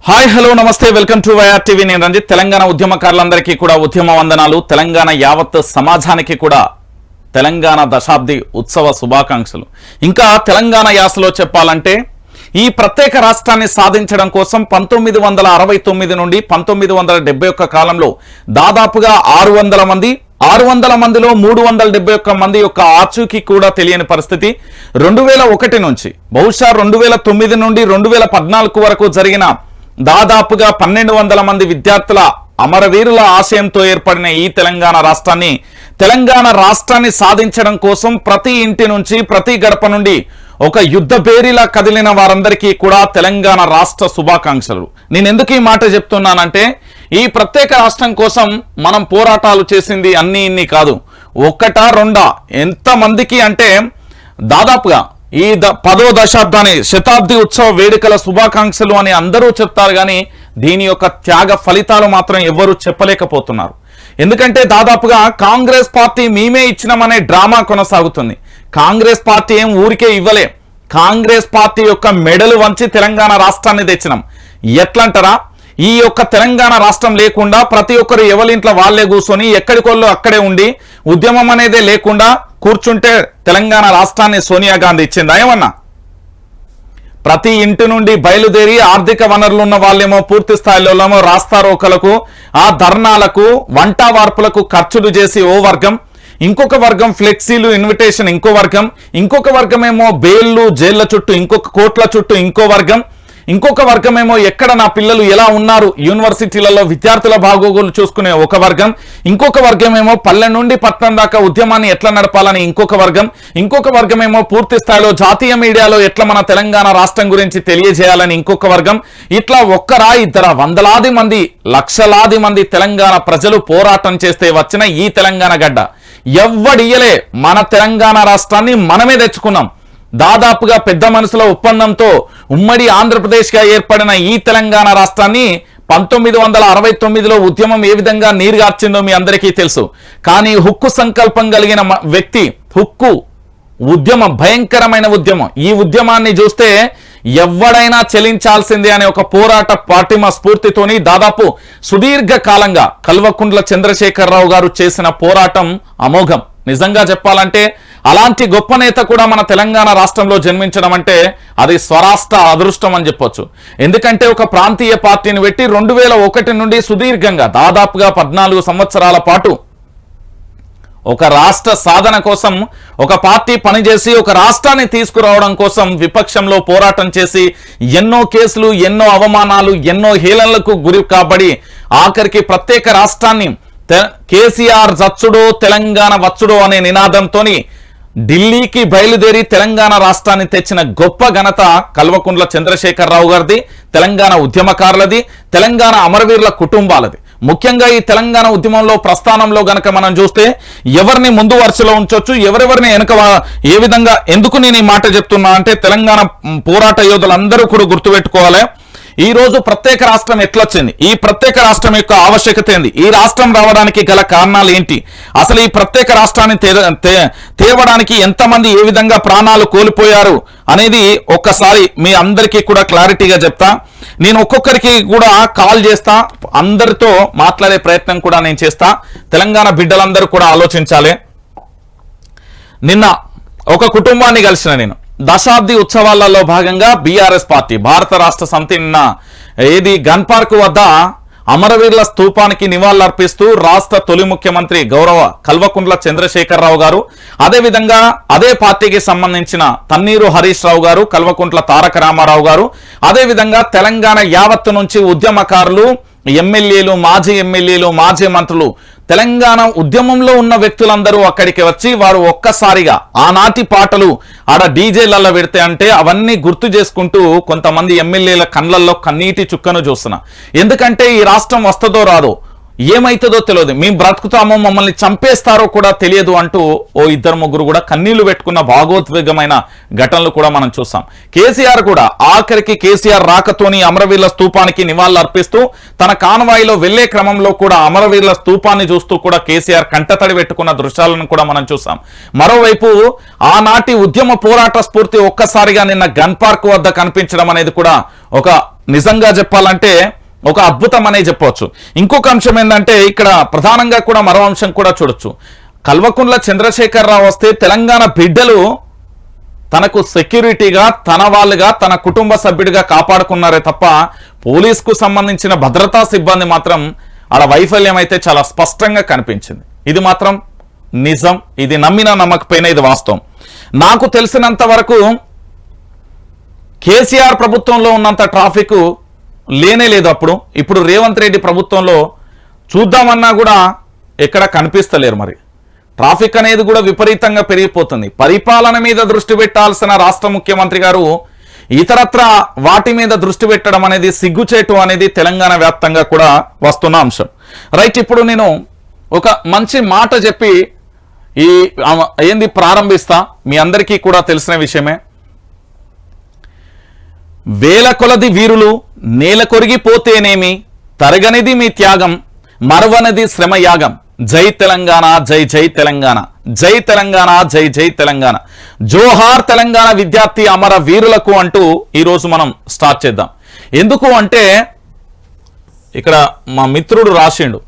Hi hello నమస్తే welcome to YR TV. నేను రంజిత్. తెలంగాణ ఉద్యమకారులందరికీ కూడా ఉద్యమ వందనాలు. తెలంగాణ యావత్ సమాజానికి కూడా తెలంగాణ దశాబ్ది ఉత్సవ శుభాకాంక్షలు. ఇంకా తెలంగాణ యాసలో చెప్పాలంటే ఈ ప్రత్యేక రాష్ట్రాన్ని సాధించడం కోసం 1969 నుండి 1971 కాలంలో దాదాపుగా 600 మంది 600 మందిలో 371 మంది యొక్క ఆచూకీ కూడా తెలియని పరిస్థితి. 2001 నుంచి బహుశా 2009 నుండి 2014 వరకు జరిగిన దాదాపుగా 1200 మంది విద్యార్థుల అమరవీరుల ఆశయంతో ఏర్పడిన ఈ తెలంగాణ రాష్ట్రాన్ని సాధించడం కోసం ప్రతి ఇంటి నుంచి ప్రతి గడప నుండి ఒక యుద్ధ పేరిలా కదిలిన వారందరికీ కూడా తెలంగాణ రాష్ట్ర శుభాకాంక్షలు. నేను ఎందుకు ఈ మాట చెప్తున్నానంటే ఈ ప్రత్యేక రాష్ట్రం కోసం మనం పోరాటాలు చేసింది అన్ని ఇన్ని కాదు, ఒక్కటా రెండా, ఎంతమందికి అంటే దాదాపుగా ఈ 10వ దశాబ్దాన్ని శతాబ్ది ఉత్సవ వేడుకల శుభాకాంక్షలు అని అందరూ చెప్తారు, కానీ దీని యొక్క త్యాగ ఫలితాలు మాత్రం ఎవ్వరూ చెప్పలేకపోతున్నారు. ఎందుకంటే దాదాపుగా కాంగ్రెస్ పార్టీ మేమే ఇచ్చినామనే డ్రామా కొనసాగుతుంది. కాంగ్రెస్ పార్టీ ఏం ఊరికే ఇవ్వలే, కాంగ్రెస్ పార్టీ యొక్క మెడలు వంచి తెలంగాణ రాష్ట్రాన్ని తెచ్చినాం. ఎట్లంటారా, ఈ యొక్క తెలంగాణ రాష్ట్రం లేకుండా ప్రతి ఒక్కరు ఎవరింట్లో వాళ్ళే కూర్చొని ఎక్కడికోళ్ళు అక్కడే ఉండి ఉద్యమం అనేదే లేకుండా కూర్చుంటే తెలంగాణ రాష్ట్రాన్ని సోనియా గాంధీ ఇచ్చిందా ఏమన్నా? ప్రతి ఇంటి నుండి బయలుదేరి ఆర్థిక వనరులు ఉన్న వాళ్ళేమో పూర్తి స్థాయిలో రాస్తారోకలకు ఆ ధర్నాలకు వంట వార్పులకు ఖర్చులు చేసి ఓ వర్గం, ఇంకొక వర్గం ఫ్లెక్సీలు ఇన్విటేషన్ ఇంకో వర్గం, ఇంకొక వర్గం ఏమో బెయిల్లు జైళ్ల చుట్టూ ఇంకొక కోట్ల చుట్టూ ఇంకో వర్గం, ఇంకొక వర్గం ఏమో ఎక్కడ నా పిల్లలు ఎలా ఉన్నారు యూనివర్సిటీలలో విద్యార్థుల బాగోగులు చూసుకునే ఒక వర్గం, ఇంకొక వర్గం ఏమో పల్లె నుండి పట్టణం దాకా ఉద్యమాన్ని ఎట్లా నడపాలని ఇంకొక వర్గం, ఇంకొక వర్గం ఏమో పూర్తి స్థాయిలో జాతీయ మీడియాలో ఎట్లా మన తెలంగాణ రాష్ట్రం గురించి తెలియజేయాలని ఇంకొక వర్గం. ఇట్లా ఒక్కరా ఇద్దరా వందలాది మంది లక్షలాది మంది తెలంగాణ ప్రజలు పోరాటం చేస్తే వచ్చిన ఈ తెలంగాణ గడ్డ ఎవ్వడియలే. మన తెలంగాణ రాష్ట్రాన్ని మనమే తెచ్చుకున్నాం. దాదాపుగా పెద్ద మనసుల ఒప్పందంతో ఉమ్మడి ఆంధ్రప్రదేశ్గా ఏర్పడిన ఈ తెలంగాణ రాష్ట్రాన్ని 1969లో ఉద్యమం ఏ విధంగా నీరుగార్చిందో మీ అందరికీ తెలుసు. కానీ హుక్కు సంకల్పం కలిగిన వ్యక్తి, హుక్కు ఉద్యమం భయంకరమైన ఉద్యమం. ఈ ఉద్యమాన్ని చూస్తే ఎవడైనా చెలించాల్సిందే అనే ఒక పోరాట పార్టీమ స్ఫూర్తితోని దాదాపు సుదీర్ఘ కాలంగా కల్వకుంట్ల చంద్రశేఖరరావు గారు చేసిన పోరాటం అమోఘం. నిజంగా చెప్పాలంటే అలాంటి గొప్ప నేత కూడా మన తెలంగాణ రాష్ట్రంలో జన్మించడం అంటే అది స్వరాష్ట్ర అదృష్టం అని చెప్పొచ్చు. ఎందుకంటే ఒక ప్రాంతీయ పార్టీని పెట్టి 2001 నుండి సుదీర్ఘంగా దాదాపుగా 14 సంవత్సరాల పాటు ఒక రాష్ట్ర సాధన కోసం ఒక పార్టీ పనిచేసి ఒక రాష్ట్రాన్ని తీసుకురావడం కోసం విపక్షంలో పోరాటం చేసి ఎన్నో కేసులు, ఎన్నో అవమానాలు, ఎన్నో హేళనలకు గురి కాబడి ఆఖరికి ప్రత్యేక రాష్ట్రాన్ని కేసీఆర్ చచ్చుడో తెలంగాణ వచ్చుడో అనే నినాదంతోని ఢిల్లీకి బయలుదేరి తెలంగాణ రాష్ట్రాన్ని తెచ్చిన గొప్ప ఘనత కల్వకుంట్ల చంద్రశేఖరరావు గారిది, తెలంగాణ ఉద్యమకారులది, తెలంగాణ అమరవీరుల కుటుంబాలది. ముఖ్యంగా ఈ తెలంగాణ ఉద్యమంలో ప్రస్థానంలో గనక మనం చూస్తే ఎవరిని ముందు వరుసలో ఉంచొచ్చు, ఎవరెవరిని వెనక ఏ విధంగా, ఎందుకు నేను ఈ మాట చెప్తున్నా అంటే తెలంగాణ పోరాట యోధులందరూ కూడా గుర్తుపెట్టుకోవాలి. ఈ రోజు ప్రత్యేక రాష్ట్రం ఎట్లొచ్చింది, ఈ ప్రత్యేక రాష్ట్రం యొక్క ఆవశ్యకత ఏంది, ఈ రాష్ట్రం రావడానికి గల కారణాలు ఏంటి, అసలు ఈ ప్రత్యేక రాష్ట్రాన్ని తేవడానికి ఎంతమంది ఏ విధంగా ప్రాణాలు కోల్పోయారు అనేది ఒక్కసారి మీ అందరికీ కూడా క్లారిటీగా చెప్తా. నేను ఒక్కొక్కరికి కూడా కాల్ చేస్తా, అందరితో మాట్లాడే ప్రయత్నం కూడా నేను చేస్తా. తెలంగాణ బిడ్డలందరూ కూడా ఆలోచించాలి. నిన్న ఒక కుటుంబాన్ని కలిసిన నేను దశాబ్ది ఉత్సవాలలో భాగంగా బీఆర్ఎస్ పార్టీ భారత రాష్ట్ర సమితి నిన్న గన్ పార్క్ వద్ద అమరవీరుల స్తూపానికి నివాళులర్పిస్తూ రాష్ట్ర తొలి ముఖ్యమంత్రి గౌరవ కల్వకుంట్ల చంద్రశేఖరరావు గారు, అదేవిధంగా అదే పార్టీకి సంబంధించిన తన్నీరు హరీష్ రావు గారు, కల్వకుంట్ల తారక రామారావు గారు, అదేవిధంగా తెలంగాణ యావత్తు నుంచి ఉద్యమకారులు, ఎమ్మెల్యేలు, మాజీ ఎమ్మెల్యేలు, మాజీ మంత్రులు, తెలంగాణ ఉద్యమంలో ఉన్న వ్యక్తులందరూ అక్కడికి వచ్చి వారు ఒక్కసారిగా ఆనాటి పాటలు ఆడ డీజేలలో పెడితే అంటే అవన్నీ గుర్తు చేసుకుంటూ కొంతమంది ఎమ్మెల్యేల కళ్ళల్లో కన్నీటి చుక్కను చూస్తున్నా. ఎందుకంటే ఈ రాష్ట్రం వస్తుందో రాదో, ఏమైతుందో తెలియదు, మేము బ్రతుకుతామో మమ్మల్ని చంపేస్తారో కూడా తెలియదు అంటూ ఓ ఇద్దరు ముగ్గురు కూడా కన్నీళ్లు పెట్టుకున్న భాగోద్వేగమైన ఘటనలు కూడా మనం చూసాం. కేసీఆర్ కూడా ఆఖరికి కేసీఆర్ రాకతోని అమరవీరుల స్తూపానికి నివాళులు అర్పిస్తూ తన కాన్వాయిలో వెళ్లే క్రమంలో కూడా అమరవీరుల స్తూపాన్ని చూస్తూ కూడా కేసీఆర్ కంటతడి పెట్టుకున్న దృశ్యాలను కూడా మనం చూసాం. మరోవైపు ఆనాటి ఉద్యమ పోరాట స్ఫూర్తి ఒక్కసారిగా నిన్న గన్ పార్క్ వద్ద కనిపించడం అనేది కూడా ఒక నిజంగా చెప్పాలంటే ఒక అద్భుతం అనే చెప్పవచ్చు. ఇంకొక అంశం ఏంటంటే ఇక్కడ ప్రధానంగా కూడా మరో అంశం కూడా చూడొచ్చు. కల్వకుంట్ల చంద్రశేఖరరావు వస్తే తెలంగాణ బిడ్డలు తనకు సెక్యూరిటీగా, తన వాళ్ళుగా, తన కుటుంబ సభ్యుడిగా కాపాడుకున్నారే తప్ప పోలీసుకు సంబంధించిన భద్రతా సిబ్బంది మాత్రం ఆడ వైఫల్యం అయితే చాలా స్పష్టంగా కనిపించింది. ఇది మాత్రం నిజం. ఇది నమ్మినా నమ్మకపోయినా ఇది వాస్తవం. నాకు తెలిసినంత వరకు కేసీఆర్ ప్రభుత్వంలో ఉన్నంత ట్రాఫిక్ లేనే లేదు అప్పుడు. ఇప్పుడు రేవంత్ రెడ్డి ప్రభుత్వంలో చూద్దామన్నా కూడా ఎక్కడ కనిపిస్తలేరు. మరి ట్రాఫిక్ అనేది కూడా విపరీతంగా పెరిగిపోతుంది. పరిపాలన మీద దృష్టి పెట్టాల్సిన రాష్ట్ర ముఖ్యమంత్రి గారు ఇతరత్ర వాటి మీద దృష్టి పెట్టడం అనేది సిగ్గుచేటు అనేది తెలంగాణ వ్యాప్తంగా కూడా వస్తున్న అంశం. రైట్, ఇప్పుడు నేను ఒక మంచి మాట చెప్పి ప్రారంభిస్తా. మీ అందరికీ కూడా తెలిసిన విషయమే. వేల కొలది వీరులు నేల కొరిగిపోతేనేమి, తరగనిది మీ త్యాగం, మరవనది శ్రమయాగం. జై తెలంగాణ, జై జై తెలంగాణ, జై తెలంగాణ, జై జై తెలంగాణ, జోహార్ తెలంగాణ విద్యార్థి అమర వీరులకు అంటూ ఈరోజు మనం స్టార్ట్ చేద్దాం. ఎందుకు అంటే ఇక్కడ మా మిత్రుడు రాసిండు,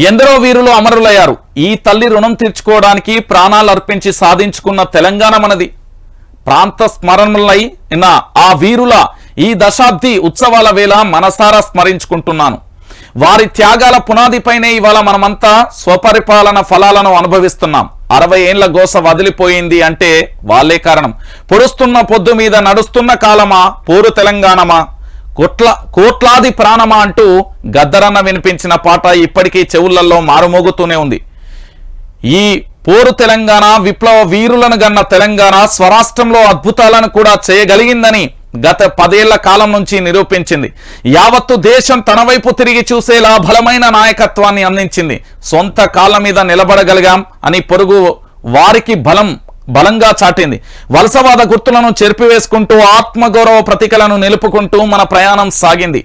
ఎందరో వీరులు అమరులయ్యారు, ఈ తల్లి రుణం తీర్చుకోవడానికి ప్రాణాలు అర్పించి సాధించుకున్న తెలంగాణ మనది. ప్రాంత స్మరణలై ఆ వీరుల ఈ దశాబ్ది ఉత్సవాల వేళ మనసారా స్మరించుకుంటున్నాను. వారి త్యాగాల పునాదిపైనే ఇవాళ మనమంతా స్వపరిపాలన ఫలాలను అనుభవిస్తున్నాం. 60 ఏళ్ల గోస వదిలిపోయింది అంటే వాళ్ళే కారణం. పొడుస్తున్న పొద్దు మీద నడుస్తున్న కాలమా, పోరు తెలంగాణమా, కోట్లాది ప్రాణమా అంటూ గద్దరన్న వినిపించిన పాట ఇప్పటికీ చెవులలో మారుమోగుతూనే ఉంది. ఈ పోరు తెలంగాణ, విప్లవ వీరులను గన్న తెలంగాణ స్వరాష్ట్రంలో అద్భుతాలను కూడా చేయగలిగిందని గత 10 ఏళ్ల కాలం నుంచి నిరూపించింది. యావత్తు దేశం తన వైపు తిరిగి చూసేలా బలమైన నాయకత్వాన్ని అందించింది. సొంత కాళ్ళ మీద నిలబడగలిగాం అని పొరుగు వారికి బలంగా చాటింది. వలసవాద గుర్తులను చెరిపివేసుకుంటూ ఆత్మగౌరవ ప్రతీకలను నిలుపుకుంటూ మన ప్రయాణం సాగింది.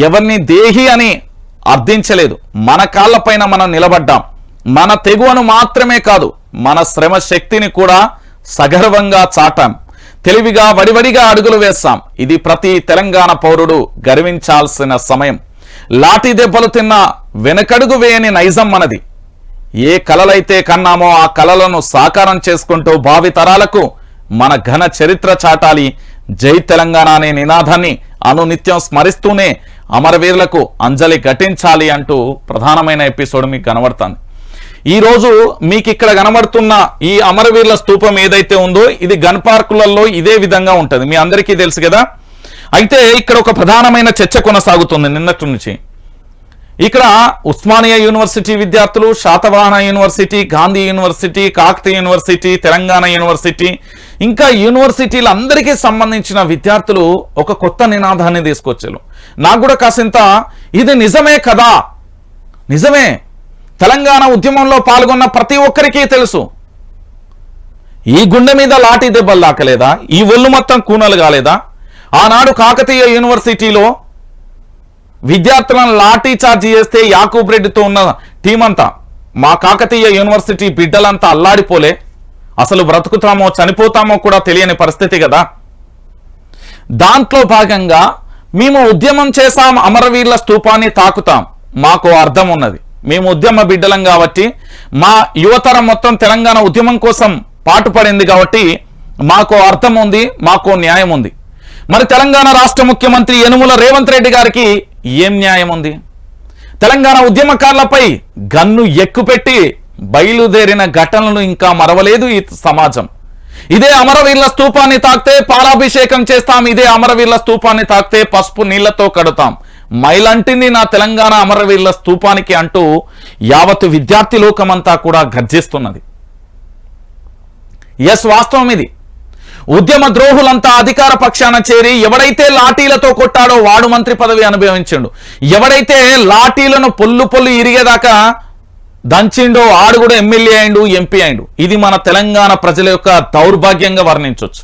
ఎవరిని దేహి అని అర్థించలేదు. మన కాళ్ళపైన మనం నిలబడ్డాం. మన తెగువను మాత్రమే కాదు, మన శ్రమ శక్తిని కూడా సగర్వంగా చాటాం. తెలివిగా వడివడిగా అడుగులు వేస్తాం. ఇది ప్రతి తెలంగాణ పౌరుడు గర్వించాల్సిన సమయం. లాఠీ దెబ్బలు తిన్న వెనకడుగు వేయని నైజం మనది. ఏ కలలైతే కన్నామో ఆ కలలను సాకారం చేసుకుంటూ భావితరాలకు మన ఘన చరిత్ర చాటాలి. జై తెలంగాణ అనే నినాదాన్ని అనునిత్యం స్మరిస్తూనే అమరవీరులకు అంజలి ఘటించాలి అంటూ ప్రధానమైన ఎపిసోడ్ మీకు కనబడుతుంది. ఈ రోజు మీకు ఇక్కడ కనబడుతున్న ఈ అమరవీరుల స్తూపం ఏదైతే ఉందో ఇది గన్ పార్కులలో ఇదే విధంగా ఉంటుంది. మీ అందరికీ తెలుసు కదా. అయితే ఇక్కడ ఒక ప్రధానమైన చర్చ కొనసాగుతుంది నిన్నటి నుంచి. ఇక్కడ ఉస్మానియా యూనివర్సిటీ విద్యార్థులు, Satavahana university, Gandhi university, Kakatiya university, Telangana university, ఇంకా యూనివర్సిటీలందరికీ సంబంధించిన విద్యార్థులు ఒక కొత్త నినాదాన్ని తీసుకొచ్చారు. నాకు కూడా కాసింత ఇది నిజమే కదా, నిజమే. తెలంగాణ ఉద్యమంలో పాల్గొన్న ప్రతి ఒక్కరికి తెలుసు, ఈ గుండె మీద లాఠీ దెబ్బలు దాకలేదా, ఈ ఒళ్ళు మొత్తం కూనలు కాలేదా? ఆనాడు కాకతీయ యూనివర్సిటీలో విద్యార్థులను లాఠీ చార్జ్ చేస్తే యాకూబ్ రెడ్డితో ఉన్న టీం అంతా, మా కాకతీయ యూనివర్సిటీ బిడ్డలంతా అల్లాడిపోలే? అసలు బ్రతుకుతామో చనిపోతామో కూడా తెలియని పరిస్థితి కదా. దాంట్లో భాగంగా మేము ఉద్యమం చేశాం, అమరవీరుల స్తూపాన్ని తాకుతాం. మాకు అర్థం ఉన్నది, మేము ఉద్యమ బిడ్డలం కాబట్టి, మా యువతరం మొత్తం తెలంగాణ ఉద్యమం కోసం పాటుపడింది కాబట్టి మాకు అర్థం ఉంది, మాకు న్యాయం ఉంది. మరి తెలంగాణ రాష్ట్ర ముఖ్యమంత్రి యనుమల రేవంత్ రెడ్డి గారికి ఏం న్యాయం ఉంది? తెలంగాణ ఉద్యమకారులపై గన్ను ఎక్కుపెట్టి బయలుదేరిన ఘటనలు ఇంకా మరవలేదు ఈ సమాజం. ఇదే అమరవీరుల స్తూపాన్ని తాకితే పాలాభిషేకం చేస్తాం, ఇదే అమరవీరుల స్తూపాన్ని తాకితే పసుపు నీళ్లతో కడుతాం. మైలంటింది నా తెలంగాణ అమరవీరుల స్తూపానికి అంటూ యావత్తు విద్యార్థి లోకమంతా కూడా గర్జిస్తున్నది. ఎస్, వాస్తవం ఇది. ఉద్యమ ద్రోహులంతా అధికార పక్షాన చేరి ఎవడైతే లాఠీలతో కొట్టాడో వాడు మంత్రి పదవి అనుభవించిండు, ఎవడైతే లాఠీలను పొల్లు ఇరిగేదాకా దంచిండో ఆడు కూడా ఎమ్మెల్యే అయిండు, ఎంపీ అయిండు. ఇది మన తెలంగాణ ప్రజల యొక్క దౌర్భాగ్యంగా వర్ణించవచ్చు.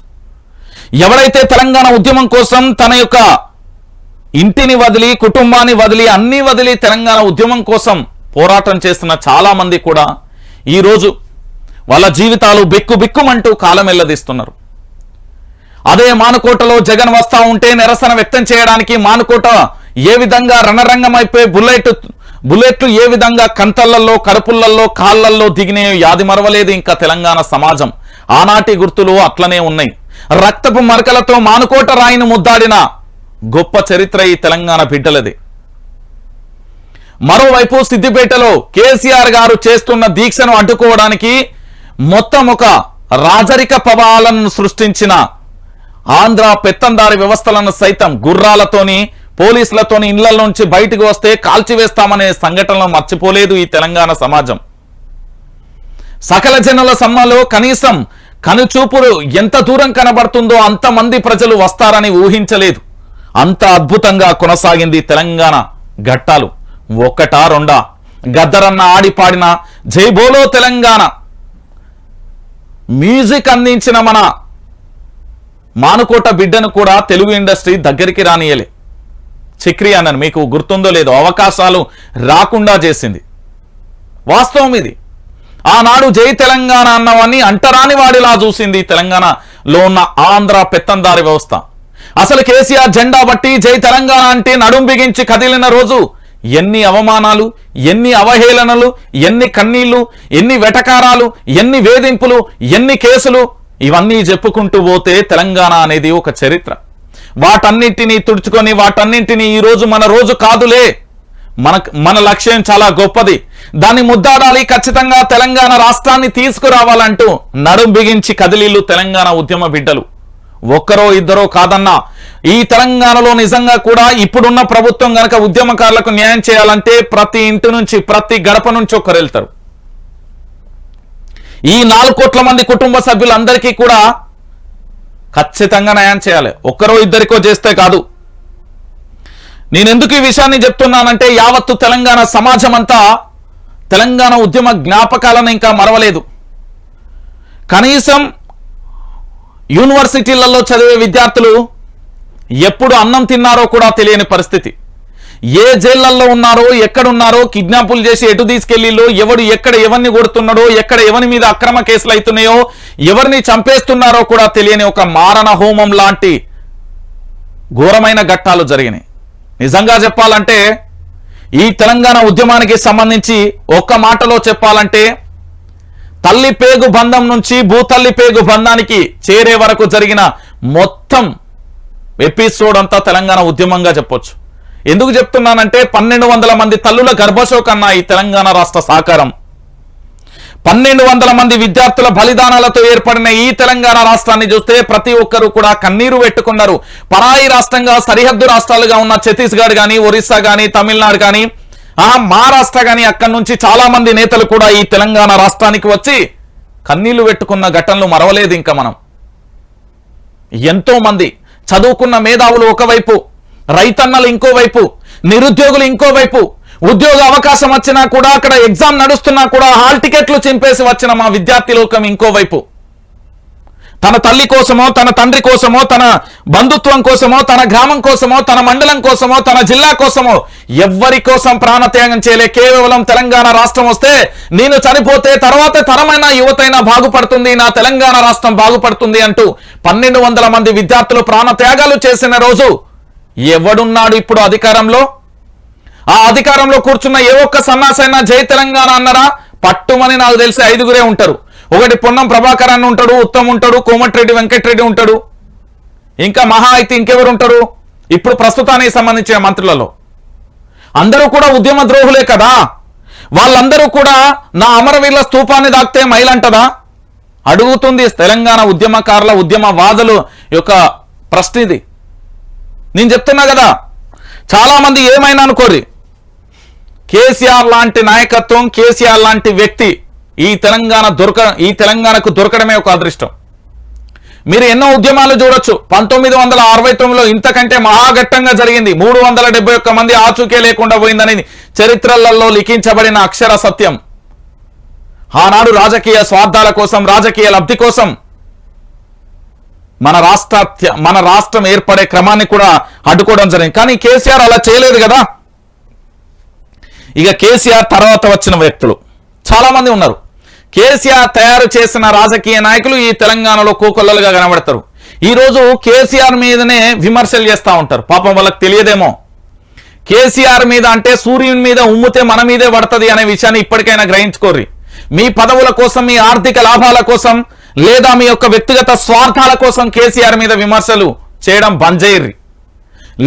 ఎవడైతే తెలంగాణ ఉద్యమం కోసం తన యొక్క ఇంటిని వదిలి, కుటుంబాన్ని వదిలి, అన్ని వదిలి తెలంగాణ ఉద్యమం కోసం పోరాటం చేస్తున్న చాలా మంది కూడా ఈరోజు వాళ్ళ జీవితాలు బిక్కుబిక్కుమంటూ కాలం వెల్లదీస్తున్నారు. అదే మానుకోటలో జగన్ వస్తా ఉంటే నిరసన వ్యక్తం చేయడానికి మానుకోట ఏ విధంగా రణరంగమైపోయి బుల్లెట్లు ఏ విధంగా కంతళ్లలో కడుపులలో కాళ్లల్లో దిగినే యాది మరవలేదు ఇంకా తెలంగాణ సమాజం. ఆనాటి గుర్తులు అట్లనే ఉన్నాయి. రక్తపు మరకలతో మానుకోట రాయిని ముద్దాడిన గొప్ప చరిత్ర ఈ తెలంగాణ బిడ్డలది. మరోవైపు సిద్దిపేటలో కేసీఆర్ గారు చేస్తున్న దీక్షను అడ్డుకోవడానికి మొత్తం ఒక రాజరిక పవాలను సృష్టించిన ఆంధ్ర పెత్తందారి వ్యవస్థలను సైతం గుర్రాలతోని పోలీసులతోని ఇళ్ల నుంచి బయటకు వస్తే కాల్చివేస్తామనే సంఘటనలు మర్చిపోలేదు ఈ తెలంగాణ సమాజం. సకల జనుల సమ్మలో కనీసం కనుచూపులు ఎంత దూరం కనబడుతుందో అంతమంది ప్రజలు వస్తారని ఊహించలేదు. అంత అద్భుతంగా కొనసాగింది తెలంగాణ ఘట్టాలు. ఒకటా రెండా గద్దరన్న ఆడిపాడిన జై బోలో తెలంగాణ మ్యూజిక్ అందించిన మన మానుకోట బిడ్డను కూడా తెలుగు ఇండస్ట్రీ దగ్గరికి రానియలే. చక్రి అన్నను మీకు గుర్తుందో లేదో అవకాశాలు రాకుండా చేసింది. వాస్తవం ఇది. ఆనాడు జై తెలంగాణ అన్నవాన్ని అంటరాని వాడిలా చూసింది తెలంగాణలో ఉన్న ఆంధ్ర పెత్తందారి వ్యవస్థ. అసలు కేసీఆర్ జెండా బట్టి జై తెలంగాణ అంటే నడుం బిగించి కదిలిన రోజు ఎన్ని అవమానాలు, ఎన్ని అవహేళనలు, ఎన్ని కన్నీళ్లు, ఎన్ని వెటకారాలు, ఎన్ని వేధింపులు, ఎన్ని కేసులు, ఇవన్నీ చెప్పుకుంటూ పోతే తెలంగాణ అనేది ఒక చరిత్ర. వాటన్నింటినీ తుడుచుకొని వాటన్నింటినీ ఈ రోజు మన రోజు కాదులే, మన లక్ష్యం చాలా గొప్పది, దాన్ని ముద్దాడాలి, ఖచ్చితంగా తెలంగాణ రాష్ట్రాన్ని తీసుకురావాలంటూ నడుం బిగించి కదిలీలు తెలంగాణ ఉద్యమ బిడ్డలు. ఒక్కరో ఇద్దరో కాదన్నా ఈ తెలంగాణలో నిజంగా కూడా ఇప్పుడున్న ప్రభుత్వం గనక ఉద్యమకారులకు న్యాయం చేయాలంటే ప్రతి ఇంటి నుంచి ప్రతి గడప నుంచి ఒక్కరు వెళ్తారు. ఈ 4 కోట్ల మంది కుటుంబ సభ్యులందరికీ కూడా ఖచ్చితంగా న్యాయం చేయాలి. ఒక్కరో ఇద్దరికో చేస్తే కాదు. నేను ఎందుకు ఈ విషయాన్ని చెప్తున్నానంటే యావత్తు తెలంగాణ సమాజం అంతా తెలంగాణ ఉద్యమ జ్ఞాపకాలను ఇంకా మరవలేదు. కనీసం యూనివర్సిటీలలో చదివే విద్యార్థులు ఎప్పుడు అన్నం తిన్నారో కూడా తెలియని పరిస్థితి. ఏ జైళ్లలో ఉన్నారో, ఎక్కడున్నారో, కిడ్నాపులు చేసి ఎటు తీసుకెళ్లిలో, ఎవడు ఎక్కడ ఎవరిని కొడుతున్నాడో, ఎక్కడ ఎవరి మీద అక్రమ కేసులు అవుతున్నాయో, ఎవరిని చంపేస్తున్నారో కూడా తెలియని ఒక మారణ హోమం లాంటి ఘోరమైన ఘట్టాలు జరిగినాయి. నిజంగా చెప్పాలంటే ఈ తెలంగాణ ఉద్యమానికి సంబంధించి ఒక్క మాటలో చెప్పాలంటే తల్లి పేగు బంధం నుంచి భూతల్లి పేగు బంధానికి చేరే వరకు జరిగిన మొత్తం ఎపిసోడ్ అంతా తెలంగాణ ఉద్యమంగా చెప్పొచ్చు. ఎందుకు చెప్తున్నానంటే 1200 మంది తల్లుల గర్భశోకన్న ఈ తెలంగాణ రాష్ట్ర సాకారం, 1200 మంది విద్యార్థుల బలిదానాలతో ఏర్పడిన ఈ తెలంగాణ రాష్ట్రాన్ని చూస్తే ప్రతి ఒక్కరూ కూడా కన్నీరు పెట్టుకున్నారు. పరాయి రాష్ట్రంగా సరిహద్దు రాష్ట్రాలుగా ఉన్న ఛత్తీస్గఢ్ కానీ, ఒరిస్సా కానీ, తమిళనాడు కానీ, మహారాష్ట్ర కానీ అక్కడి నుంచి చాలా మంది నేతలు కూడా ఈ తెలంగాణ రాష్ట్రానికి వచ్చి కన్నీళ్లు పెట్టుకున్న ఘటనలు మరవలేదు. ఇంకా మనం ఎంతో మంది చదువుకున్న మేధావులు ఒకవైపు, రైతన్నలు ఇంకోవైపు, నిరుద్యోగులు ఇంకోవైపు, ఉద్యోగ అవకాశం వచ్చినా కూడా అక్కడ ఎగ్జామ్ నడుస్తున్నా కూడా హాల్ టికెట్లు చింపేసి వచ్చిన మా విద్యార్థి లోకం ఇంకోవైపు తన తల్లి కోసమో, తన తండ్రి కోసమో, తన బంధుత్వం కోసమో, తన గ్రామం కోసమో, తన మండలం కోసమో, తన జిల్లా కోసమో ఎవ్వరి కోసం ప్రాణత్యాగం చేయలే. కేవలం తెలంగాణ రాష్ట్రం వస్తే నేను చనిపోతే తర్వాత తరమైన యువతైనా బాగుపడుతుంది, నా తెలంగాణ రాష్ట్రం బాగుపడుతుంది అంటూ 1200 మంది విద్యార్థులు ప్రాణత్యాగాలు చేసిన రోజు ఎవడున్నాడు ఇప్పుడు అధికారంలో? ఆ అధికారంలో కూర్చున్న ఏ ఒక్క సన్నాసైనా జై తెలంగాణ అన్నారా? పట్టుమని నాకు తెలిసి 5గురే ఉంటారు. ఒకటి పొన్నం ప్రభాకర్ అన్న ఉంటాడు, ఉత్తమ్ ఉంటాడు, కోమటిరెడ్డి వెంకటరెడ్డి ఉంటాడు, ఇంకా మహా అయితే ఇంకెవరు ఉంటారు ఇప్పుడు ప్రస్తుతానికి సంబంధించిన మంత్రులలో? అందరూ కూడా ఉద్యమ ద్రోహులే కదా. వాళ్ళందరూ కూడా నా అమరవీరుల స్తూపాన్ని దాక్తే మైలంటదా అడుగుతుంది తెలంగాణ ఉద్యమకారుల, ఉద్యమవాదులు యొక్క ప్రశ్న ఇది. నేను చెప్తున్నా కదా, చాలా మంది ఏమైనా అనుకోరి, కేసీఆర్ లాంటి నాయకత్వం, కేసీఆర్ లాంటి వ్యక్తి ఈ తెలంగాణకు దొరకడమే ఒక అదృష్టం. మీరు ఎన్నో ఉద్యమాలు చూడొచ్చు. 1969లో ఇంతకంటే మహాఘట్టంగా జరిగింది. 371 మంది ఆచూకే లేకుండా పోయిందనేది చరిత్రలలో లిఖించబడిన అక్షర సత్యం. ఆనాడు రాజకీయ స్వార్థాల కోసం, రాజకీయ లబ్ధి కోసం మన రాష్ట్రం ఏర్పడే క్రమాన్ని కూడా అడ్డుకోవడం జరిగింది. కానీ కేసీఆర్ అలా చేయలేదు కదా. ఇక కేసీఆర్ తర్వాత వచ్చిన వ్యక్తులు చాలా మంది ఉన్నారు. కేసీఆర్ తయారు చేసిన రాజకీయ నాయకులు ఈ తెలంగాణలో కోకొల్లలుగా కనబడతారు. ఈరోజు కేసీఆర్ మీదనే విమర్శలు చేస్తూ ఉంటారు. పాపం వాళ్ళకి తెలియదేమో, కేసీఆర్ మీద అంటే సూర్యుని మీద ఉమ్మితే మన మీదే పడుతుంది అనే విషయాన్ని ఇప్పటికైనా గ్రహించుకోర్రి. మీ పదవుల కోసం, మీ ఆర్థిక లాభాల కోసం, లేదా మీ యొక్క వ్యక్తిగత స్వార్థాల కోసం కేసీఆర్ మీద విమర్శలు చేయడం బంద్ చేయర్రి.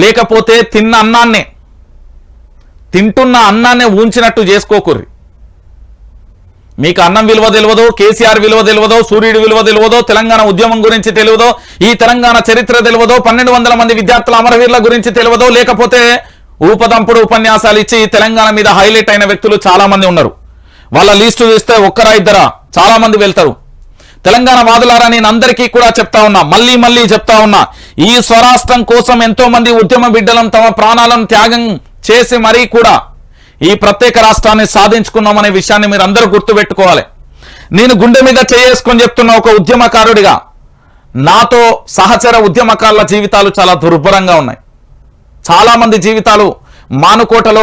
లేకపోతే తింటున్న అన్నాన్నే ఉంచినట్టు చేసుకోకుర్రి. మీకు అన్నం విలువ తెలియదో, కేసీఆర్ విలువ తెలియదో, సూర్యుడి విలువ తెలియదో, తెలంగాణ ఉద్యమం గురించి తెలియదో, ఈ తెలంగాణ చరిత్ర తెలియదో, 1200 మంది విద్యార్థుల అమరవీరుల గురించి తెలియదో, లేకపోతే ఊపదంపుడు ఉపన్యాసాలు ఇచ్చి తెలంగాణ మీద హైలైట్ అయిన వ్యక్తులు చాలా మంది ఉన్నారు. వాళ్ళ లిస్టు చూస్తే ఒక్కరా ఇద్దరా చాలా మంది వెళ్తారు. తెలంగాణ వాదులారా, నేను అందరికీ కూడా చెప్తా ఉన్నా, మళ్ళీ చెప్తా ఉన్నా, ఈ స్వరాష్ట్రం కోసం ఎంతో మంది ఉద్యమ బిడ్డలను తమ ప్రాణాలను త్యాగం చేసి మరీ కూడా ఈ ప్రత్యేక రాష్ట్రాన్ని సాధించుకున్నామనే విషయాన్ని మీరు అందరూ గుర్తుపెట్టుకోవాలి. నేను గుండె మీద చేసుకొని చెప్తున్న ఒక ఉద్యమకారుడిగా, నాతో సహచర ఉద్యమకారుల జీవితాలు చాలా దుర్భరంగా ఉన్నాయి. చాలా మంది జీవితాలు మానుకోటలో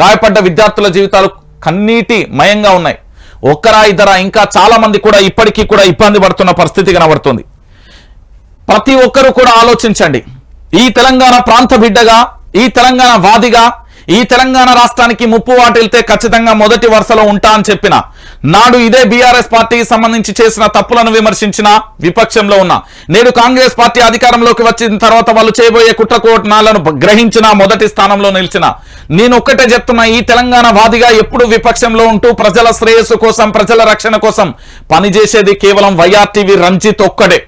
గాయపడ్డ విద్యార్థుల జీవితాలు కన్నీటి మయంగా ఉన్నాయి. ఒక్కరా ఇద్దరా ఇంకా చాలా మంది కూడా ఇప్పటికీ కూడా ఇబ్బంది పడుతున్న పరిస్థితి కనబడుతుంది. ప్రతి ఒక్కరూ కూడా ఆలోచించండి. ఈ తెలంగాణ ప్రాంత బిడ్డగా, ఈ తెలంగాణ వాదిగా, ఈ తెలంగాణ రాష్ట్రానికి ముప్పు వాటిల్తే ఖచ్చితంగా మొదటి వరుసలో ఉంటా అని చెప్పిన నాడు ఇదే బీఆర్ఎస్ పార్టీకి సంబంధించి చేసిన తప్పులను విమర్శించిన విపక్షంలో ఉన్న, నేడు కాంగ్రెస్ పార్టీ అధికారంలోకి వచ్చిన తర్వాత వాళ్ళు చేయబోయే కుట్రకోణాలను గ్రహించిన మొదటి స్థానంలో నిలిచిన నేను ఒక్కటే చెప్తున్నా, ఈ తెలంగాణ వాదిగా ఎప్పుడు విపక్షంలో ఉంటూ ప్రజల శ్రేయస్సు కోసం, ప్రజల రక్షణ కోసం పనిచేసేది కేవలం వైఆర్టీవీ రంజిత్ ఒక్కడే.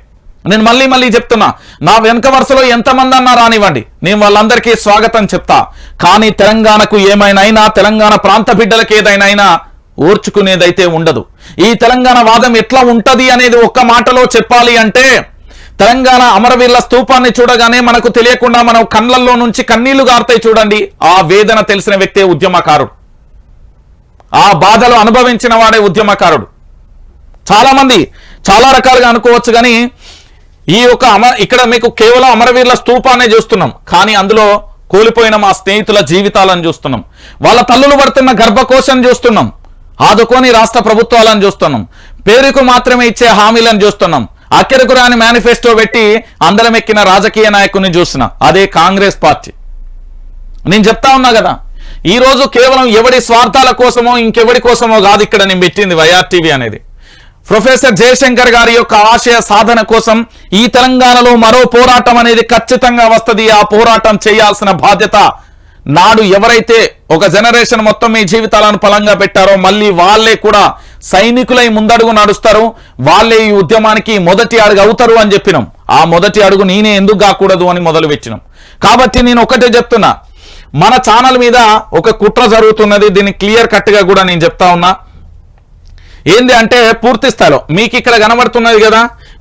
నేను మళ్ళీ చెప్తున్నా, నా వెనక వరుసలో ఎంతమంది అన్నా రానివ్వండి, నేను వాళ్ళందరికీ స్వాగతం చెప్తా. కానీ తెలంగాణకు ఏమైనా, తెలంగాణ ప్రాంత బిడ్డలకు ఏదైనా ఓర్చుకునేదైతే ఉండదు. ఈ తెలంగాణ వాదం ఎట్లా ఉంటది అనేది ఒక్క మాటలో చెప్పాలి అంటే, తెలంగాణ అమరవీరుల స్తూపాన్ని చూడగానే మనకు తెలియకుండా మనం కళ్ళల్లో నుంచి కన్నీళ్లు గారుతాయి చూడండి. ఆ వేదన తెలిసిన వ్యక్తే ఉద్యమకారుడు, ఆ బాధలు అనుభవించిన వాడే ఉద్యమకారుడు. చాలా మంది చాలా రకాలుగా అనుకోవచ్చు, కానీ ఈ యొక్క ఇక్కడ మీకు కేవలం అమరవీరుల స్తూపాన్ని చూస్తున్నాం, కానీ అందులో కోల్పోయిన మా స్నేహితుల జీవితాలను చూస్తున్నాం, వాళ్ళ తల్లులు పడుతున్న గర్భకోశం చూస్తున్నాం, ఆదుకొని రాష్ట్ర ప్రభుత్వాలను చూస్తున్నాం, పేరుకు మాత్రమే ఇచ్చే హామీలను చూస్తున్నాం, అక్కరకు రాని మేనిఫెస్టో పెట్టి అందరం ఎక్కిన రాజకీయ నాయకుడిని చూస్తున్నా, అదే కాంగ్రెస్ పార్టీ. నేను చెప్తా ఉన్నా కదా, ఈ రోజు కేవలం ఎవడి స్వార్థాల కోసమో ఇంకెవడి కోసమో కాదు ఇక్కడ నేను పెట్టింది వైఆర్టీవీ అనేది. ప్రొఫెసర్ జయశంకర్ గారి యొక్క ఆశయ సాధన కోసం ఈ తెలంగాణలో మరో పోరాటం అనేది ఖచ్చితంగా వస్తుంది. ఆ పోరాటం చేయాల్సిన బాధ్యత నాడు ఎవరైతే ఒక జనరేషన్ మొత్తం మీ జీవితాలను పలంగా పెట్టారో మళ్ళీ వాళ్ళే కూడా సైనికులై ముందడుగు నడుస్తారు, వాళ్ళే ఈ ఉద్యమానికి మొదటి అడుగు అవుతారు అని చెప్పినాం. ఆ మొదటి అడుగు నేనే ఎందుకు కాకూడదు అని మొదలు పెట్టినాం. కాబట్టి నేను ఒకటే చెప్తున్నా, మన ఛానల్ మీద ఒక కుట్ర జరుగుతున్నది. దీన్ని క్లియర్ కట్ గా కూడా నేను చెప్తా ఉన్నా. ఏంది అంటే, పూర్తి స్థాయిలో మీకు ఇక్కడ కనబడుతున్నది కదా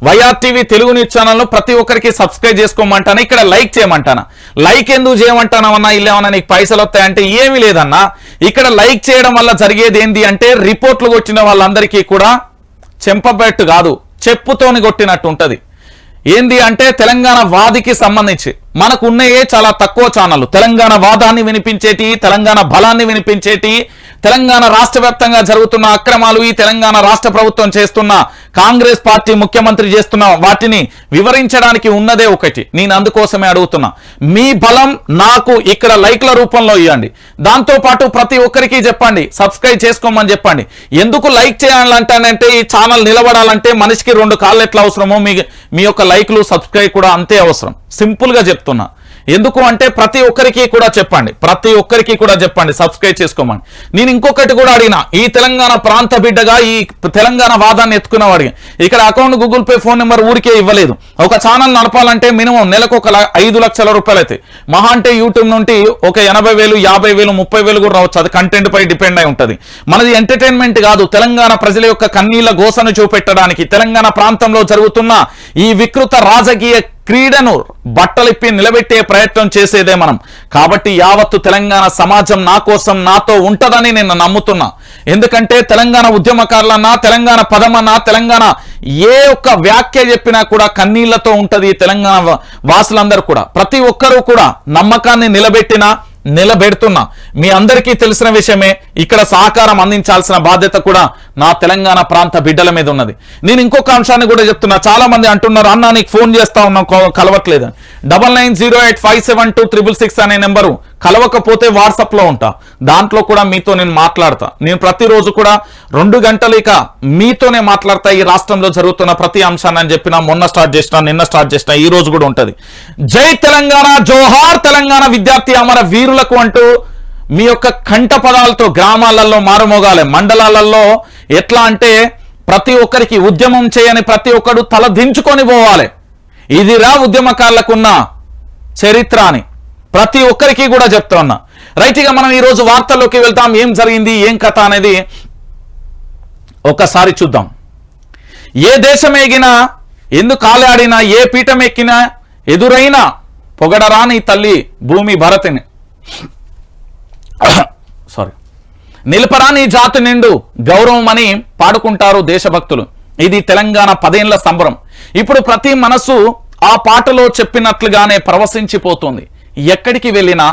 వైఆర్టీవీ తెలుగు న్యూస్ ఛానల్, ప్రతి ఒక్కరికి సబ్స్క్రైబ్ చేసుకోమంటాను, ఇక్కడ లైక్ చేయమంటాను. లైక్ ఎందుకు చేయమంటానన్నా, ఇల్లేమన్నా నీకు పైసలు వస్తాయంటే ఏమీ లేదన్నా. ఇక్కడ లైక్ చేయడం వల్ల జరిగేది ఏంది అంటే, రిపోర్ట్లు కొట్టిన వాళ్ళందరికీ కూడా చెంపబెట్టు కాదు, చెప్పుతోని కొట్టినట్టు ఉంటది. ఏంది అంటే, తెలంగాణ వాదికి సంబంధించి మనకు ఉన్నయే చాలా తక్కువ ఛానళ్ళు. తెలంగాణ వాదాన్ని వినిపించేటి, తెలంగాణ బలాన్ని వినిపించేటి, తెలంగాణ రాష్ట్ర వ్యాప్తంగా జరుగుతున్న అక్రమాలు, ఈ తెలంగాణ రాష్ట్ర ప్రభుత్వం చేస్తున్న, కాంగ్రెస్ పార్టీ ముఖ్యమంత్రి చేస్తున్న వాటిని వివరించడానికి ఉన్నదే ఒకటి. నేను అందుకోసమే అడుగుతున్నా, మీ బలం నాకు ఇక్కడ లైక్ల రూపంలో ఇవ్వండి. దాంతో పాటు ప్రతి ఒక్కరికి చెప్పండి సబ్స్క్రైబ్ చేసుకోమని చెప్పండి. ఎందుకు లైక్ చేయాలంటే, ఈ ఛానల్ నిలబడాలంటే మనిషికి 2 కాళ్ళు ఎట్లా అవసరమో మీ యొక్క లైక్లు సబ్స్క్రైబ్ కూడా అంతే అవసరం. సింపుల్ గా చెప్తున్నా. ఎందుకు అంటే ప్రతి ఒక్కరికి కూడా చెప్పండి సబ్స్క్రైబ్ చేసుకోమని. నేను ఇంకొకటి కూడా అడిగినా, ఈ తెలంగాణ ప్రాంత బిడ్డగా ఈ తెలంగాణ వాదాన్ని ఎత్తుకున్నవాడిగా ఇక్కడ account, Google pay, phone number ఊరికే ఇవ్వలేదు. ఒక ఛానల్ నడపాలంటే మినిమం నెలకు ఒక 5 లక్షల రూపాయలు అయితే, మహా అంటే యూట్యూబ్ నుండి ఒక 80,000, 50,000, 30,000 కూడా రావచ్చు. అది కంటెంట్ పై డిపెండ్ అయి ఉంటుంది. మనది ఎంటర్టైన్మెంట్ కాదు, తెలంగాణ ప్రజల యొక్క కన్నీళ్ల గోసను చూపెట్టడానికి, తెలంగాణ ప్రాంతంలో జరుగుతున్న ఈ వికృత రాజకీయ క్రీడను బట్టలిప్పి నిలబెట్టే ప్రయత్నం చేసేదే మనం. కాబట్టి యావత్తు తెలంగాణ సమాజం నా కోసం, నాతో ఉంటదని నేను నమ్ముతున్నా. ఎందుకంటే తెలంగాణ ఉద్యమకారులన్నా, తెలంగాణ పదమన్నా, తెలంగాణ ఏ ఒక్క వ్యాఖ్య చెప్పినా కూడా కన్నీళ్లతో ఉంటది తెలంగాణ వాసులందరూ కూడా. ప్రతి ఒక్కరూ కూడా నమ్మకాన్ని నిలబెడుతున్నా. మీ అందరికీ తెలిసిన విషయమే, ఇక్కడ సహకారం అందించాల్సిన బాధ్యత కూడా నా తెలంగాణ ప్రాంత బిడ్డల మీద ఉన్నది. నేను ఇంకొక అంశాన్ని కూడా చెప్తున్నా. చాలా మంది అంటున్నారు, అన్న నీకు ఫోన్ చేస్తా ఉన్నాం కలవట్లేదు. 9908572666 అనే నెంబరు కలవకపోతే వాట్సాప్ లో ఉంటా, దాంట్లో కూడా మీతో నేను మాట్లాడతా. నేను ప్రతిరోజు కూడా 2 గంటలు ఇక మీతోనే మాట్లాడతా. ఈ రాష్ట్రంలో జరుగుతున్న ప్రతి అంశాన్ని అని చెప్పిన, మొన్న స్టార్ట్ చేసిన, నిన్న స్టార్ట్ చేసిన, ఈ రోజు కూడా ఉంటది. జై తెలంగాణ, జోహార్ తెలంగాణ విద్యార్థి అమర వీరులకు అంటూ మీ యొక్క కంఠ పదాలతో గ్రామాలలో మారుమోగాలి. మండలాలలో ఎట్లా అంటే ప్రతి ఒక్కరికి ఉద్యమం చేయని ప్రతి ఒక్కడు తల దించుకొని పోవాలి. ఇదిరా ఉద్యమకారులకున్న చరిత్ర అని ప్రతి ఒక్కరికి కూడా చెప్తున్నా. రైట్, ఇక మనం ఈరోజు వార్తల్లోకి వెళ్తాం. ఏం జరిగింది, ఏం కథ అనేది ఒకసారి చూద్దాం. ఏ దేశం ఎగినా, ఎందుకు కాలాడినా, ఏ పీఠం ఎక్కినా ఎదురైనా పొగడరాని తల్లి భూమి భరతిని, నిలపరాని జాతి నిండు గౌరవం అని పాడుకుంటారు దేశభక్తులు. ఇది తెలంగాణ 10 ఏళ్ల సంబరం. ఇప్పుడు ప్రతి మనసు ఆ పాటలో చెప్పినట్లుగానే ప్రవశించిపోతుంది. ఎక్కడికి వెళ్ళినా,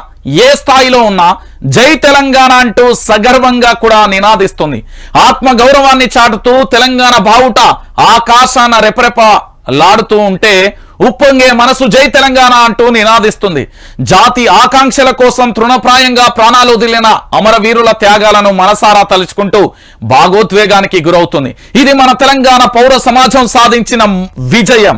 ఏ స్థాయిలో ఉన్నా జై తెలంగాణ అంటూ సగర్వంగా కూడా నినాదిస్తుంది. ఆత్మ గౌరవాన్ని చాటుతూ తెలంగాణ బావుట ఆకాశాన రెపరెపలాడుతూ ఉంటే ఉప్పొంగే మనసు జై తెలంగాణ అంటూ నినాదిస్తుంది. జాతి ఆకాంక్షల కోసం తృణప్రాయంగా ప్రాణాలు వదిలిన అమరవీరుల త్యాగాలను మనసారా తలుచుకుంటూ భాగోద్వేగానికి గురవుతుంది. ఇది మన తెలంగాణ పౌర సమాజం సాధించిన విజయం.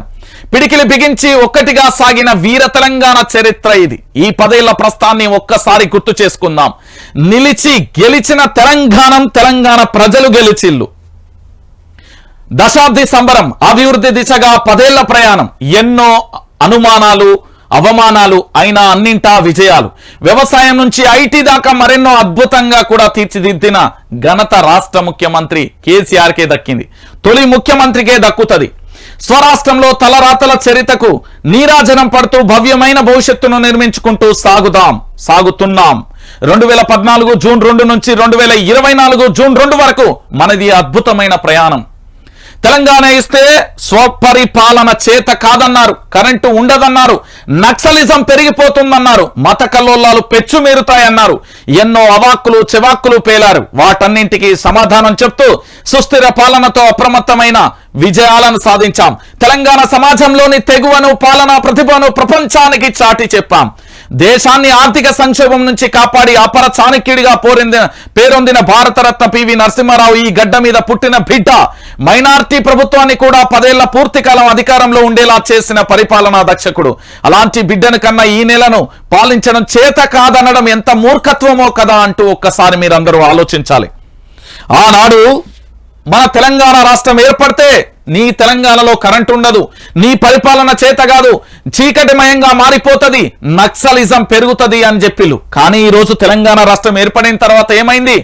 పిడికిలి బిగించి ఒక్కటిగా సాగిన వీర తెలంగాణ చరిత్ర ఇది. ఈ 10 ఏళ్ల ప్రస్థాన్ని ఒక్కసారి గుర్తు చేసుకుందాం. నిలిచి గెలిచిన తెలంగాణ ప్రజలు గెలిచిల్లు. దశాబ్ది సంబరం, అభివృద్ధి దిశగా 10 ఏళ్ల ప్రయాణం. ఎన్నో అనుమానాలు, అవమానాలు అయినా అన్నింటా విజయాలు. వ్యవసాయం నుంచి ఐటీ దాకా మరెన్నో అద్భుతంగా కూడా తీర్చిదిద్దిన ఘనత రాష్ట్ర ముఖ్యమంత్రి కేసీఆర్కే దక్కింది. తొలి ముఖ్యమంత్రికే దక్కుతుంది. స్వరాష్ట్రంలో తలరాతల చరితకు నీరాజనం పడుతూ భవ్యమైన భవిష్యత్తును నిర్మించుకుంటూ సాగుతున్నాం. 2014 జూన్ 2 నుంచి 2024 జూన్ 2 వరకు మనది అద్భుతమైన ప్రయాణం. తెలంగాణ ఇస్తే స్వపరిపాలన చేత కాదన్నారు, కరెంటు ఉండదన్నారు, నక్సలిజం పెరిగిపోతుందన్నారు, మత కల్లోలాలు పెచ్చుమీరుతాయన్నారు. ఎన్నో అవాక్కులు చెవాక్కులు పేలారు. వాటన్నింటికి సమాధానం చెప్తూ సుస్థిర పాలనతో అప్రమత్తమైన విజయాలను సాధించాం. తెలంగాణ సమాజంలోని తెగువను, పాలనా ప్రతిభను ప్రపంచానికి చాటి చెప్పాం. దేశాన్ని ఆర్థిక సంక్షోభం నుంచి కాపాడి అపర చాణక్యుడిగా పేరొందిన భారతరత్న పివి నరసింహారావు ఈ గడ్డ మీద పుట్టిన బిడ్డ. మైనార్టీ ప్రభుత్వాన్ని కూడా 10 ఏళ్ల పూర్తి కాలం అధికారంలో ఉండేలా చేసిన పరిపాలనా దక్షకుడు. అలాంటి బిడ్డను కన్నా ఈ నెలను పాలించడం చేత కాదనడం ఎంత మూర్ఖత్వమో కదా అంటూ ఒక్కసారి మీరందరూ ఆలోచించాలి. ఆనాడు మన తెలంగాణ రాష్ట్రం ఏర్పడితే నీ తెలంగాణలో కరెంట్ ఉండదు, నీ పరిపాలన చేత కాదు, చీకటిమయంగా మారిపోతుంది, నక్సలిజం పెరుగుతుంది అని చెప్పిలు. కానీ ఈరోజు తెలంగాణ రాష్ట్రం ఏర్పడిన తర్వాత ఏమైంది?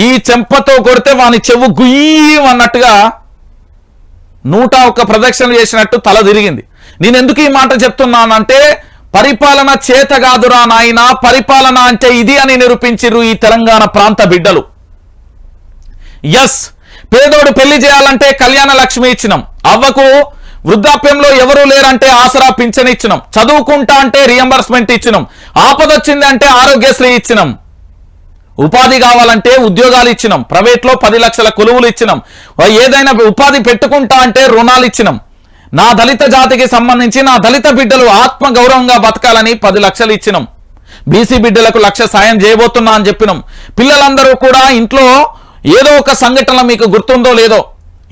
ఈ చెంపతో కొడితే వాని చెవు గుయ్యం అన్నట్టుగా 101 ప్రదక్షిణలు చేసినట్టు తల తిరిగింది. నేను ఎందుకు ఈ మాట చెప్తున్నానంటే, పరిపాలన చేత కాదురా నాయన, పరిపాలన అంటే ఇది అని నిరూపించిరు ఈ తెలంగాణ ప్రాంత బిడ్డలు. ఎస్, పేదోడు పెళ్లి చేయాలంటే కళ్యాణ లక్ష్మి ఇచ్చినాం, అవ్వకు వృద్ధాప్యంలో ఎవరూ లేరంటే ఆసరా పింఛన్ ఇచ్చినాం, చదువుకుంటా అంటే రియంబర్స్మెంట్ ఇచ్చినాం, ఆపదొచ్చింది అంటే ఆరోగ్యశ్రీ ఇచ్చినాం, ఉపాధి కావాలంటే ఉద్యోగాలు ఇచ్చినాం, ప్రైవేట్లో 10 లక్షల కొలువులు ఇచ్చినాం, ఏదైనా ఉపాధి పెట్టుకుంటా అంటే రుణాలు ఇచ్చినాం. నా దళిత జాతికి సంబంధించి నా దళిత బిడ్డలు ఆత్మ గౌరవంగా బతకాలని 10 లక్షలు ఇచ్చినాం. బీసీ బిడ్డలకు 1 లక్ష సాయం చేయబోతున్నా అని చెప్పినాం. పిల్లలందరూ కూడా ఇంట్లో ఏదో ఒక సంఘటన మీకు గుర్తుందో లేదో,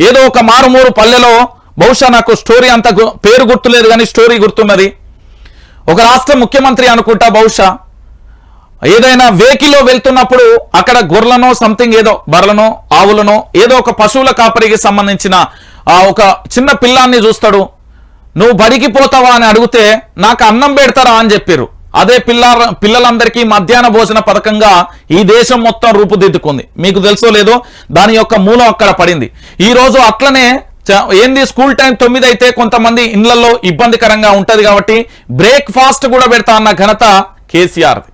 ఏదో ఒక మారుమూరు పల్లెలో, బహుశా నాకు స్టోరీ అంత పేరు గుర్తులేదు కానీ స్టోరీ గుర్తున్నది. ఒక రాష్ట్ర ముఖ్యమంత్రి అనుకుంటా, బహుశా ఏదైనా వెహికల్లో వెళ్తున్నప్పుడు అక్కడ గొర్రెలనో సంథింగ్ ఏదో బర్రెలనో ఆవులనో ఏదో ఒక పశువుల కాపరికి సంబంధించిన ఒక చిన్న పిల్లాన్ని చూస్తాడు. నువ్వు బడికి పోతావా అని అడిగితే నాకు అన్నం పెడతారా అని చెప్పారు. అదే పిల్లలందరికీ మధ్యాహ్న భోజన పథకంగా ఈ దేశం మొత్తం రూపుదిద్దుకుంది. మీకు తెలుసో లేదో దాని యొక్క మూలం అక్కడ పడింది. ఈ రోజు అట్లనే ఏంది, స్కూల్ టైం 9 అయితే కొంతమంది ఇళ్లలో ఇబ్బందికరంగా ఉంటది కాబట్టి బ్రేక్ఫాస్ట్ కూడా పెడతా అన్న ఘనత కేసీఆర్ది.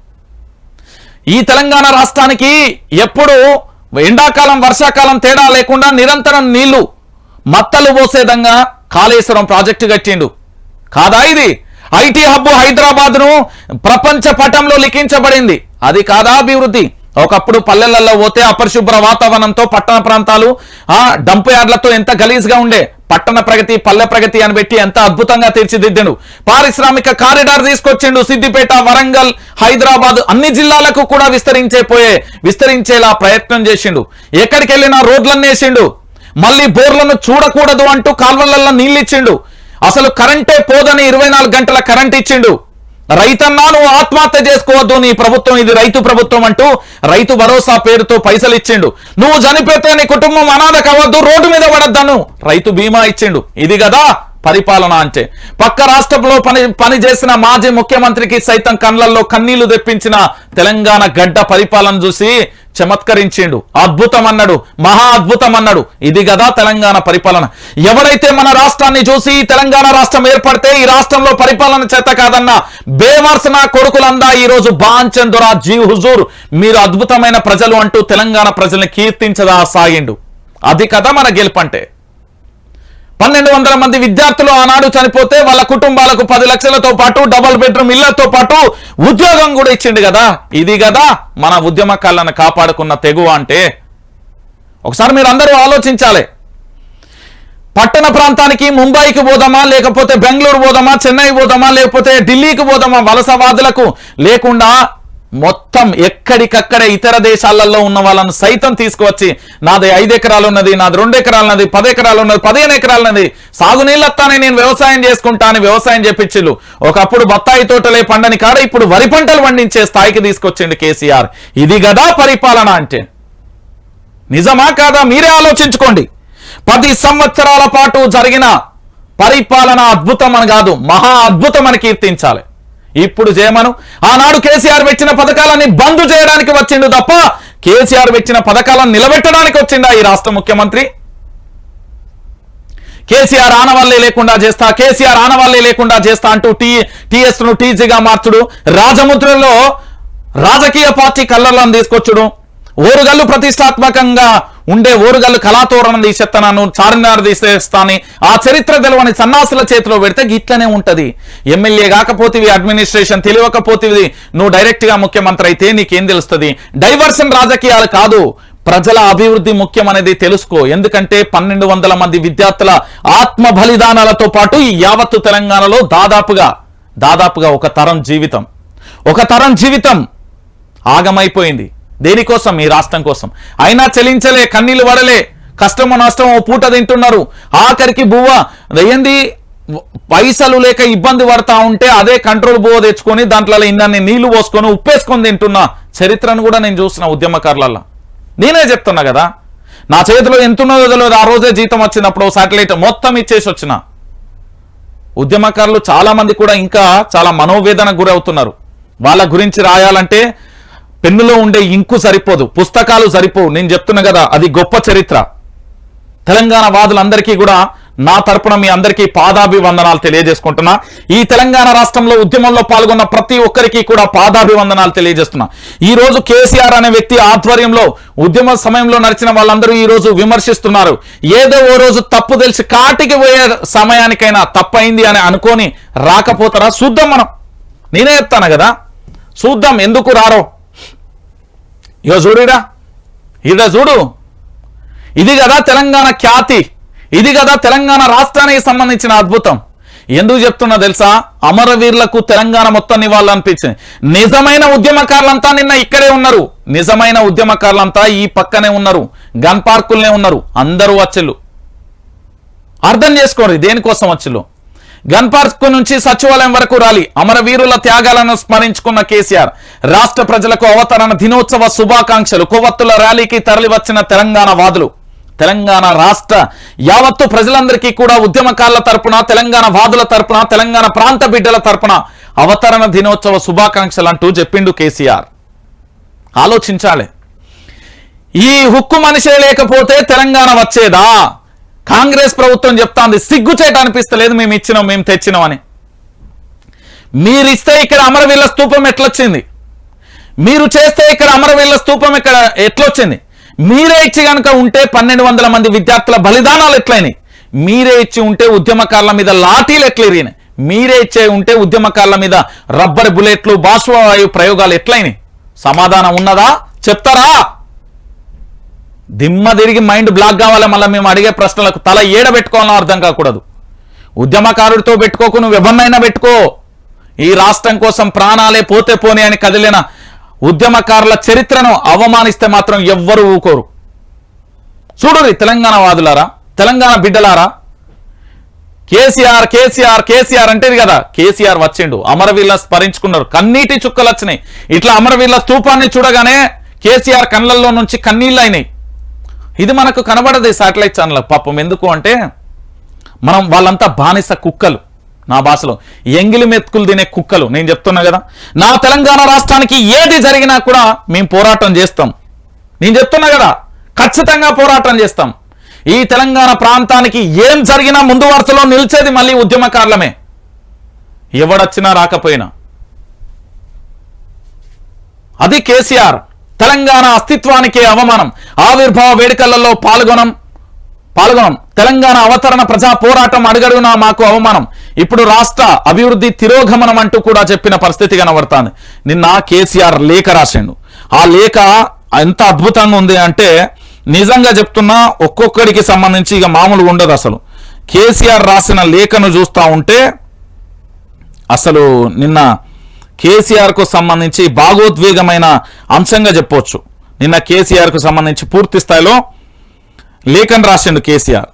ఈ తెలంగాణ రాష్ట్రానికి ఎప్పుడు ఎండాకాలం వర్షాకాలం తేడా లేకుండా నిరంతరం నీళ్లు మత్తలు పోసేదంగా కాళేశ్వరం ప్రాజెక్టు కట్టిండు. కాదా ఇది? ఐటీ హబ్ హైదరాబాద్ ను ప్రపంచ పటంలో లిఖించబడింది. అది కాదా అభివృద్ధి? ఒకప్పుడు పల్లెలలో పోతే అపరిశుభ్ర వాతావరణంతో పట్టణ ప్రాంతాలు డంప్ యార్డ్లతో ఎంత గలీజ్గా ఉండే, పట్టణ ప్రగతి పల్లె ప్రగతి అని పెట్టి ఎంత అద్భుతంగా తీర్చిదిద్దాడు. పారిశ్రామిక కారిడార్ తీసుకొచ్చిండు. సిద్దిపేట, వరంగల్, హైదరాబాద్ అన్ని జిల్లాలకు కూడా విస్తరించేలా ప్రయత్నం చేసిండు. ఎక్కడికి వెళ్ళినా రోడ్లన్నీ వేసిండు. మళ్ళీ బోర్లను చూడకూడదు అంటూ కాల్వలలో నీళ్ళు ఇచ్చిండు. అసలు కరెంటే పోదని 24 గంటల కరెంట్ ఇచ్చిండు. రైతన్నా నువ్వు ఆత్మహత్య చేసుకోవద్దు, నీ ప్రభుత్వం ఇది రైతు ప్రభుత్వం అంటూ రైతు భరోసా పేరుతో పైసలు ఇచ్చిండు. నువ్వు చనిపోతే నీ కుటుంబం అనాథ కావద్దు, రోడ్డు మీద పడద్దాను రైతు బీమా ఇచ్చిండు. ఇది కదా పరిపాలన అంటే. పక్క రాష్ట్రంలో పని చేసిన మాజీ ముఖ్యమంత్రికి సైతం కళ్ళల్లో కన్నీళ్లు తెప్పించిన తెలంగాణ గడ్డ పరిపాలన చూసి చమత్కరించిండు. అద్భుతం అన్నాడు, మహా అద్భుతం అన్నాడు. ఇది కదా తెలంగాణ పరిపాలన. ఎవరైతే మన రాష్ట్రాన్ని చూసి తెలంగాణ రాష్ట్రం ఏర్పడితే ఈ రాష్ట్రంలో పరిపాలన చేత కాదన్న బేవర్స్ నా కొడుకులందా ఈ రోజు బాంచందురా జీ హుజూర్ మీరు అద్భుతమైన ప్రజలు అంటూ తెలంగాణ ప్రజల్ని కీర్తించదా సాగిండు. అది కదా మన గెలుపంటే. 1200 మంది విద్యార్థులు ఆనాడు చనిపోతే వాళ్ళ కుటుంబాలకు 10 లక్షలతో పాటు డబుల్ బెడ్రూమ్ ఇళ్లతో పాటు ఉద్యోగం కూడా ఇచ్చిండు కదా. ఇది కదా మన ఉద్యమకాలను కాపాడుకున్న తెగువ అంటే. ఒకసారి మీరు అందరూ ఆలోచించాలి. పట్టణ ప్రాంతానికి ముంబైకి పోదామా, లేకపోతే బెంగళూరు పోదామా, చెన్నై పోదామా, లేకపోతే ఢిల్లీకి పోదామా, వలసవాదులకు లేకుండా మొత్తం ఎక్కడికక్కడే ఇతర దేశాలలో ఉన్న వాళ్ళను సైతం తీసుకువచ్చి నాది 5 ఎకరాలు ఉన్నది, నాది 2 ఎకరాలు ఉన్నది, 10 ఎకరాలు ఉన్నది, 15 ఎకరాలు ఉన్నది, సాగునీళ్ళత్తానే నేను వ్యవసాయం చేసుకుంటా అని వ్యవసాయం చెప్పించిళ్ళు. ఒకప్పుడు బత్తాయి తోటలే పండని కాడ ఇప్పుడు వరి పంటలు పండించే స్థాయికి తీసుకొచ్చిండు కేసీఆర్. ఇది కదా పరిపాలన అంటే. నిజమా కాదా మీరే ఆలోచించుకోండి. 10 సంవత్సరాల పాటు జరిగిన పరిపాలన అద్భుతం అని కాదు, మహా అద్భుతం అని కీర్తించాలి. ఇప్పుడు చేయమను. ఆనాడు కేసీఆర్ పెట్టిన పథకాలని బంద్ చేయడానికి వచ్చిండు తప్ప కేసీఆర్ పెట్టిన పథకాలను నిలబెట్టడానికి వచ్చిండా ఈ రాష్ట్ర ముఖ్యమంత్రి? కేసీఆర్ ఆనవాళ్లే లేకుండా చేస్తా, కేసీఆర్ ఆనవాళ్లే లేకుండా చేస్తా అంటూ టీఎస్ ను టీజీగా మార్చుడు, రాజముద్రలో రాజకీయ పార్టీ కలర్లను తీసుకొచ్చుడు, ఓరుగల్లు ప్రతిష్టాత్మకంగా ఉండే ఓరుగల్లు కళాతోరణం తీసేస్తాను, చార్మినార్ తీసేస్తాని ఆ చరిత్ర తెలవని సన్నాసుల చేతిలో పెడితే గిట్లనే ఉంటది. ఎమ్మెల్యే కాకపోతేవి, అడ్మినిస్ట్రేషన్ తెలియకపోతేవి, నువ్వు డైరెక్ట్ గా ముఖ్యమంత్రి అయితే నీకేం తెలుస్తుంది? డైవర్షన్ రాజకీయాలు కాదు, ప్రజల అభివృద్ధి ముఖ్యం అనేది తెలుసుకో. ఎందుకంటే 1200 మంది విద్యార్థుల ఆత్మ బలిదానాలతో పాటు ఈ యావత్తు తెలంగాణలో దాదాపుగా ఒక తరం జీవితం ఆగమైపోయింది. దేనికోసం? ఈ రాష్ట్రం కోసం. అయినా చెలించలే, కన్నీళ్లు పడలే, కష్టమో నష్టమో పూట తింటున్నారు. ఆఖరికి ఏంది పైసలు లేక ఇబ్బంది పడతా ఉంటే అదే కంట్రోల్ బువ్వ తెచ్చుకొని దాంట్లో ఇన్ని నీళ్లు పోసుకొని ఉప్పేసుకొని తింటున్న చరిత్రను కూడా నేను చూసిన ఉద్యమకారులలో. నేనే చెప్తున్నా కదా, నా చేతిలో ఎంతున్నదో తెలియదు. ఆ రోజే జీతం వచ్చినప్పుడు శాటిలైట్ మొత్తం ఇచ్చేసి వచ్చిన ఉద్యమకారులు చాలా మంది కూడా ఇంకా చాలా మనోవేదనకు గురవుతున్నారు. వాళ్ళ గురించి రాయాలంటే పెన్నులో ఉండే ఇంకు సరిపోదు, పుస్తకాలు సరిపోవు. నేను చెప్తున్నా కదా, అది గొప్ప చరిత్ర. తెలంగాణ వాదులందరికీ కూడా నా తరపున మీ అందరికీ పాదాభివందనాలు తెలియజేసుకుంటున్నా. ఈ తెలంగాణ రాష్ట్రంలో ఉద్యమంలో పాల్గొన్న ప్రతి ఒక్కరికి కూడా పాదాభివందనాలు తెలియజేస్తున్నా. ఈ రోజు కేసీఆర్ అనే వ్యక్తి ఆధ్వర్యంలో ఉద్యమ సమయంలో నడిచిన వాళ్ళందరూ ఈ రోజు విమర్శిస్తున్నారు. ఏదో ఓ రోజు తప్పు తెలిసి కాటికి పోయే సమయానికైనా తప్పైంది అని అనుకొని రాకపోతారా? చూద్దాం. నేనే చెప్తాను కదా, చూద్దాం ఎందుకు రారో. ఇగో చూడురా, ఇదా చూడు, ఇది కదా తెలంగాణ ఖ్యాతి, ఇది కదా తెలంగాణ రాష్ట్రానికి సంబంధించిన అద్భుతం. ఎందుకు చెప్తున్నా తెలుసా? అమరవీరులకు తెలంగాణ మొత్తం నివాళులనిపించింది. నిజమైన ఉద్యమకారులంతా నిన్న ఇక్కడే ఉన్నారు, నిజమైన ఉద్యమకారులంతా ఈ పక్కనే ఉన్నారు, గన్ పార్కులనే ఉన్నారు. అందరూ వచ్చిళ్ళు. అర్థం చేసుకోండి దేనికోసం వచ్చిళ్ళు. గన్ పార్క్ నుంచి సచివాలయం వరకు ర్యాలీ, అమరవీరుల త్యాగాలను స్మరించుకున్న కేసీఆర్. రాష్ట్ర ప్రజలకు అవతరణ దినోత్సవ శుభాకాంక్షలు. కొవ్వొత్తుల ర్యాలీకి తరలివచ్చిన తెలంగాణ వాదులు. తెలంగాణ రాష్ట్ర యావత్తు ప్రజలందరికీ కూడా ఉద్యమకారుల తరపున, తెలంగాణ వాదుల తరపున, తెలంగాణ ప్రాంత బిడ్డల తరపున అవతరణ దినోత్సవ శుభాకాంక్షలు అంటూ చెప్పిండు కేసీఆర్. ఆలోచించాలి. ఈ హుక్కు మనిషే లేకపోతే తెలంగాణ వచ్చేదా? కాంగ్రెస్ ప్రభుత్వం చెప్తాంది, సిగ్గుచేట అనిపిస్తలేదు మేము ఇచ్చినాం, మేము తెచ్చినాం అని. మీరిస్తే ఇక్కడ అమరవీరుల స్తూపం ఎట్లొచ్చింది? మీరు చేస్తే ఇక్కడ అమరవీరుల స్తూపం ఇక్కడ ఎట్లొచ్చింది? మీరే ఇచ్చి కనుక ఉంటే 1200 మంది విద్యార్థుల బలిదానాలు ఎట్లయినాయి? మీరే ఇచ్చి ఉంటే ఉద్యమకారుల మీద లాఠీలు ఎట్లెరిగినాయి? మీరే ఇచ్చే ఉంటే ఉద్యమకారుల మీద రబ్బర్ బుల్లెట్లు, బాష్పవాయు ప్రయోగాలు ఎట్లయినాయి? సమాధానం ఉన్నదా చెప్తారా? దిమ్మ తిరిగి మైండ్ బ్లాక్ కావాలి. మళ్ళీ మేము అడిగే ప్రశ్నలకు తల ఏడబెట్టుకోవాలని అర్థం కాకూడదు. ఉద్యమకారుడితో పెట్టుకోకు, నువ్వు ఎవరినైనా పెట్టుకో. ఈ రాష్ట్రం కోసం ప్రాణాలే పోతే పోనీ అని కదిలిన ఉద్యమకారుల చరిత్రను అవమానిస్తే మాత్రం ఎవ్వరూ ఊకోరు. చూడురి తెలంగాణ వాదులారా, తెలంగాణ బిడ్డలారా, కేసీఆర్ కేసీఆర్ కేసీఆర్ అంటేది కదా. కేసీఆర్ వచ్చిండు, అమరవీరుల స్మరించుకున్నారు, కన్నీటి చుక్కలు వచ్చినాయి. ఇట్లా అమరవీరుల స్తూపాన్ని చూడగానే కేసీఆర్ కళ్ళల్లో నుంచి కన్నీళ్ళు అయినాయి. ఇది మనకు కనబడదు ఈ శాటిలైట్ ఛానల్. పాపం ఎందుకు అంటే మనం వాళ్ళంతా బానిస కుక్కలు, నా భాషలో ఎంగిలి మెతుకులు తినే కుక్కలు. నేను చెప్తున్నా కదా, నా తెలంగాణ రాష్ట్రానికి ఏది జరిగినా కూడా మేము పోరాటం చేస్తాం. నేను చెప్తున్నా కదా, ఖచ్చితంగా పోరాటం చేస్తాం. ఈ తెలంగాణ ప్రాంతానికి ఏం జరిగినా ముందు వరుసలో నిలిచేది మళ్ళీ ఉద్యమకారులమే, ఎవడొచ్చినా రాకపోయినా. అది కేసీఆర్. తెలంగాణ అస్తిత్వానికే అవమానం. ఆవిర్భావ వేడుకలలో పాల్గొనం. తెలంగాణ అవతరణ ప్రజా పోరాటం అడుగడుగునా మాకు అవమానం. ఇప్పుడు రాష్ట్ర అభివృద్ధి తిరోగమనం అంటూ కూడా చెప్పిన పరిస్థితి కనబడుతుంది. నిన్న కేసీఆర్ లేఖ రాసిండు. ఆ లేఖ ఎంత అద్భుతంగా ఉంది అంటే నిజంగా చెప్తున్నా, ఒక్కొక్కడికి సంబంధించి ఇక మామూలుగా ఉండదు. అసలు కేసీఆర్ రాసిన లేఖను చూస్తూ ఉంటే అసలు నిన్న కేసీఆర్కు సంబంధించి భాగోద్వేగమైన అంశంగా చెప్పవచ్చు. నిన్న కేసీఆర్కు సంబంధించి పూర్తి స్థాయిలో లేఖను రాసిండు కేసీఆర్.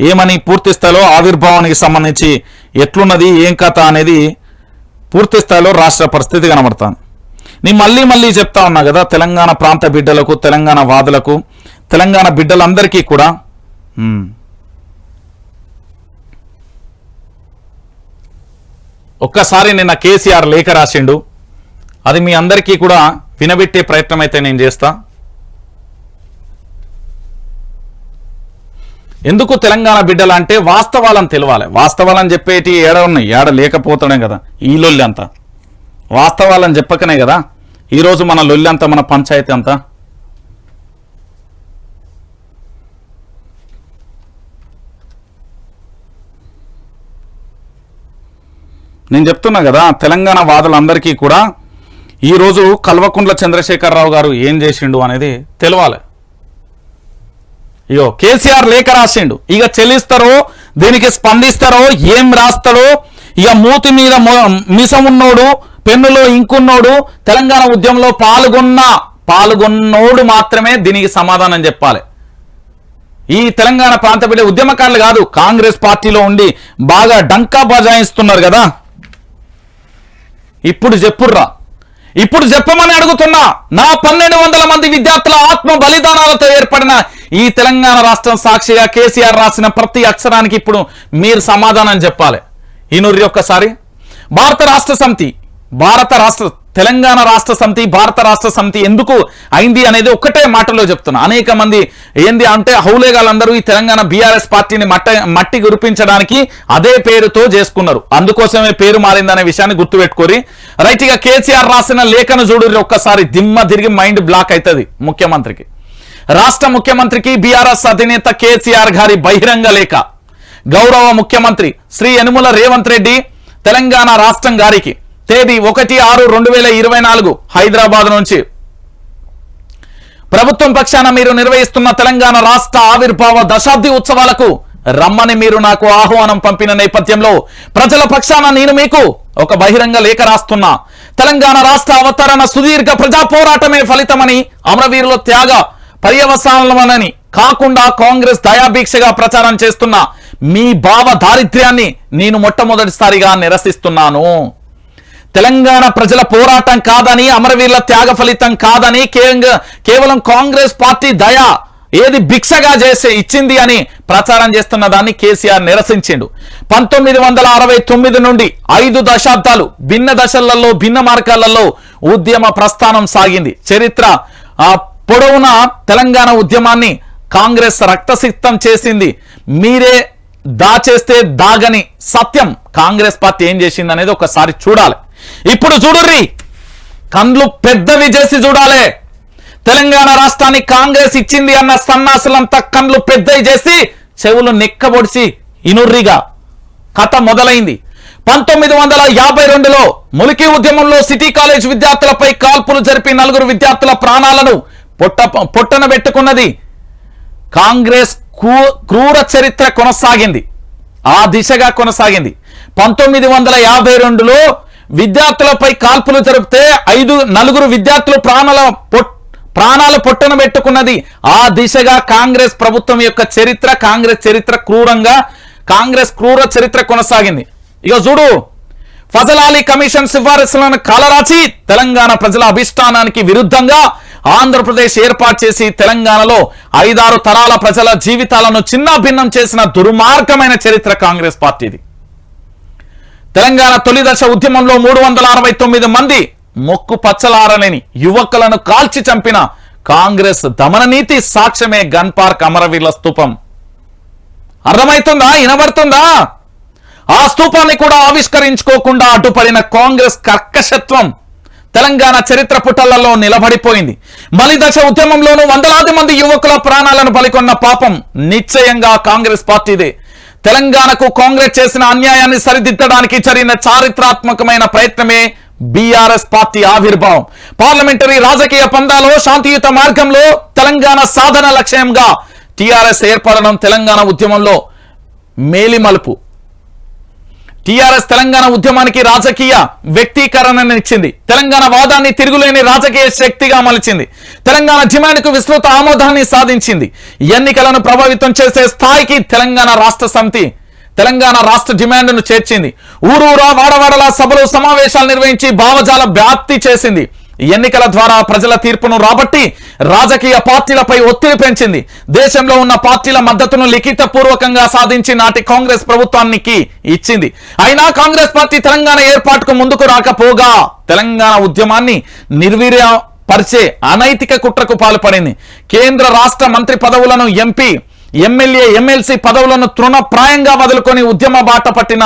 ఏమని పూర్తి స్థాయిలో ఆవిర్భావానికి సంబంధించి ఎట్లున్నది ఏం కథ అనేది పూర్తి స్థాయిలో రాష్ట్ర పరిస్థితి కనబడుతుంది. నేను మళ్ళీ చెప్తా ఉన్నా కదా, తెలంగాణ ప్రాంత బిడ్డలకు, తెలంగాణ వాదులకు, తెలంగాణ బిడ్డలందరికీ కూడా ఒక్కసారి నిన్న కేసీఆర్ లేఖ రాసిండు. అది మీ అందరికీ కూడా వినబెట్టే ప్రయత్నం అయితే నేను చేస్తా. ఎందుకు తెలంగాణ బిడ్డలు అంటే వాస్తవాలను తెలవాలి. వాస్తవాలని చెప్పేటి ఏడ ఉన్నాయి, ఏడ లేకపోతాడే కదా ఈ లొల్లి అంతా. వాస్తవాలని చెప్పకనే కదా ఈరోజు మన లొల్లి అంతా, మన పంచాయతీ అంతా. నేను చెప్తున్నా కదా, తెలంగాణ వాదులందరికీ కూడా ఈరోజు కల్వకుంట్ల చంద్రశేఖరరావు గారు ఏం చేసిండు అనేది తెలవాలి. ఇగో కేసీఆర్ లేఖ రాసిండు. ఇక చెల్లిస్తారో దీనికి స్పందిస్తారో ఏం రాస్తారో. ఇక మూతి మీద మిసం ఉన్నోడు, పెన్నులో ఇంకున్నోడు, తెలంగాణ ఉద్యమంలో పాల్గొన్నోడు మాత్రమే దీనికి సమాధానం చెప్పాలి. ఈ తెలంగాణ ప్రాంత బిడ్డ ఉద్యమకారులు కాదు, కాంగ్రెస్ పార్టీలో ఉండి బాగా డంకా బజాయిస్తున్నారు కదా. ఇప్పుడు చెప్పుర్రా, ఇప్పుడు చెప్పమని అడుగుతున్నా. నా 1200 మంది విద్యార్థుల ఆత్మ బలిదానాలతో ఏర్పడిన ఈ తెలంగాణ రాష్ట్రం సాక్షిగా కేసీఆర్ రాసిన ప్రతి అక్షరానికి ఇప్పుడు మీరు సమాధానం చెప్పాలి. ఈనూరి ఒక్కసారి తెలంగాణ రాష్ట్ర సమితి భారత రాష్ట్ర సమితి ఎందుకు అయింది అనేది ఒక్కటే మాటలో చెప్తున్నా. అనేక మంది ఏంది అంటే హౌలేగాళ్ళందరూ ఈ తెలంగాణ బీఆర్ఎస్ పార్టీని మట్టి గురిపించడానికి అదే పేరుతో చేసుకున్నారు. అందుకోసమే పేరు మారిందనే విషయాన్ని గుర్తుపెట్టుకోరి. రైట్, ఇక కేసీఆర్ రాసిన లేఖను చూడు ఒక్కసారి. దిమ్మ తిరిగి మైండ్ బ్లాక్ అవుతుంది ముఖ్యమంత్రికి. రాష్ట్ర ముఖ్యమంత్రికి బీఆర్ఎస్ అధినేత కేసీఆర్ గారి బహిరంగ లేఖ. గౌరవ ముఖ్యమంత్రి శ్రీ యనుమల రేవంత్ రెడ్డి తెలంగాణ రాష్ట్రం గారికి తేదీ 1/6/2024 హైదరాబాద్ నుంచి ప్రభుత్వం పక్షాన మీరు నిర్వహిస్తున్న తెలంగాణ రాష్ట్ర ఆవిర్భావ దశాబ్ది ఉత్సవాలకు రమ్మని మీరు నాకు ఆహ్వానం పంపిన నేపథ్యంలో ప్రజల పక్షాన నేను మీకు ఒక బహిరంగ లేఖ రాస్తున్నా. తెలంగాణ రాష్ట్ర అవతరణ సుదీర్ఘ ప్రజా పోరాటమే ఫలితమని, అమరవీరుల త్యాగ పర్యవసానమని కాకుండా కాంగ్రెస్ దయాభిక్షగా ప్రచారం చేస్తున్న మీ భావ దారిద్ర్యాన్ని నేను మొట్టమొదటిసారిగా నిరసిస్తున్నాను. తెలంగాణ ప్రజల పోరాటం కాదని, అమరవీరుల త్యాగ ఫలితం కాదని, కేవలం కాంగ్రెస్ పార్టీ దయా ఏది భిక్షగా చేసి ఇచ్చింది అని ప్రచారం చేస్తున్న దాన్ని కేసీఆర్ నిరసించిండు. 1969 నుండి 5 దశాబ్దాలు భిన్న దశలలో భిన్న మార్గాలలో ఉద్యమ ప్రస్థానం సాగింది. చరిత్ర పొడవున తెలంగాణ ఉద్యమాన్ని కాంగ్రెస్ రక్తసిక్తం చేసింది. మీరే దాచేస్తే దాగని సత్యం కాంగ్రెస్ పార్టీ ఏం చేసింది అనేది ఒకసారి చూడాలి. ఇప్పుడు చూడుర్రి, కండ్లు పెద్దవి చేసి చూడాలి. తెలంగాణ రాష్ట్రాన్ని కాంగ్రెస్ ఇచ్చింది అన్న సన్నాసులంతా కండ్లు పెద్దవి చేసి చెవులు నెక్కబొడిచి ఇనుర్రిగా కథ మొదలైంది. 1952లో ములికి ఉద్యమంలో సిటీ కాలేజ్ విద్యార్థులపై కాల్పులు జరిపి 4 విద్యార్థుల ప్రాణాలను పొట్టన పెట్టుకున్నది కాంగ్రెస్ క్రూర చరిత్ర కొనసాగింది. ఆ దిశగా కొనసాగింది. 1952లో విద్యార్థులపై కాల్పులు జరిపితే 4 విద్యార్థులు ప్రాణాలు పొట్టన పెట్టుకున్నది. ఆ దిశగా కాంగ్రెస్ ప్రభుత్వం యొక్క చరిత్ర, కాంగ్రెస్ క్రూర చరిత్ర కొనసాగింది. ఇక చూడు, ఫజల్ అలీ కమిషన్ సిఫారసులను కాలరాచి తెలంగాణ ప్రజల అభిష్టానానికి విరుద్ధంగా ఆంధ్రప్రదేశ్ ఏర్పాటు చేసి తెలంగాణలో 5-6 తరాల ప్రజల జీవితాలను చిన్నాభిన్నం చేసిన దుర్మార్గమైన చరిత్ర కాంగ్రెస్ పార్టీది. తెలంగాణ తొలి దశ ఉద్యమంలో 369 మంది మొక్కు పచ్చలారలేని యువకులను కాల్చి చంపిన కాంగ్రెస్ దమననీతి సాక్ష్యమే గన్ పార్క్ అమరవీరుల స్తూపం. అర్థమవుతుందా? వినబడుతుందా? ఆ స్తూపాన్ని కూడా ఆవిష్కరించుకోకుండా అడ్డుపడిన కాంగ్రెస్ కర్కశత్వం తెలంగాణ చరిత్ర పుటలలో నిలబడిపోయింది. మలి దశ ఉద్యమంలోనూ 100లాది మంది యువకుల ప్రాణాలను బలికొన్న పాపం నిశ్చయంగా కాంగ్రెస్ పార్టీదే. తెలంగాణకు కాంగ్రెస్ చేసిన అన్యాయాన్ని సరిదిద్దడానికి జరిగిన చారిత్రాత్మకమైన ప్రయత్నమే బీఆర్ఎస్ పార్టీ ఆవిర్భావం. పార్లమెంటరీ రాజకీయ పందాలో శాంతియుత మార్గంలో తెలంగాణ సాధన లక్ష్యంగా టీఆర్ఎస్ ఏర్పడడం తెలంగాణ ఉద్యమంలో మేలిమలుపు. టీఆర్ఎస్ తెలంగాణ ఉద్యమానికి రాజకీయ వ్యక్తీకరణనిచ్చింది. తెలంగాణ వాదాన్ని తిరుగులేని రాజకీయ శక్తిగా మలిచింది. తెలంగాణ డిమాండ్కు విస్తృత ఆమోదాన్ని సాధించింది. ఎన్నికలను ప్రభావితం చేసే స్థాయికి తెలంగాణ రాష్ట్ర సమితి తెలంగాణ రాష్ట్ర డిమాండ్ను చేర్చింది. ఊరూరా వాడవాడలా సభలు సమావేశాలు నిర్వహించి భావజాల వ్యాప్తి చేసింది. ఎన్నికల ద్వారా ప్రజల తీర్పును రాబట్టి రాజకీయ పార్టీలపై ఒత్తిడి పెంచింది. దేశంలో ఉన్న పార్టీల మద్దతును లిఖిత పూర్వకంగా సాధించి నాటి కాంగ్రెస్ ప్రభుత్వానికి ఇచ్చింది. అయినా కాంగ్రెస్ పార్టీ తెలంగాణ ఏర్పాటుకు ముందుకు రాకపోగా తెలంగాణ ఉద్యమాన్ని నిర్వీర్యపరిచే అనైతిక కుట్రకు పాల్పడింది. కేంద్ర రాష్ట్ర మంత్రి పదవులను ఎంపీ, ఎమ్మెల్యే, ఎమ్మెల్సీ పదవులను తృణప్రాయంగా వదులుకొని ఉద్యమ బాట పట్టిన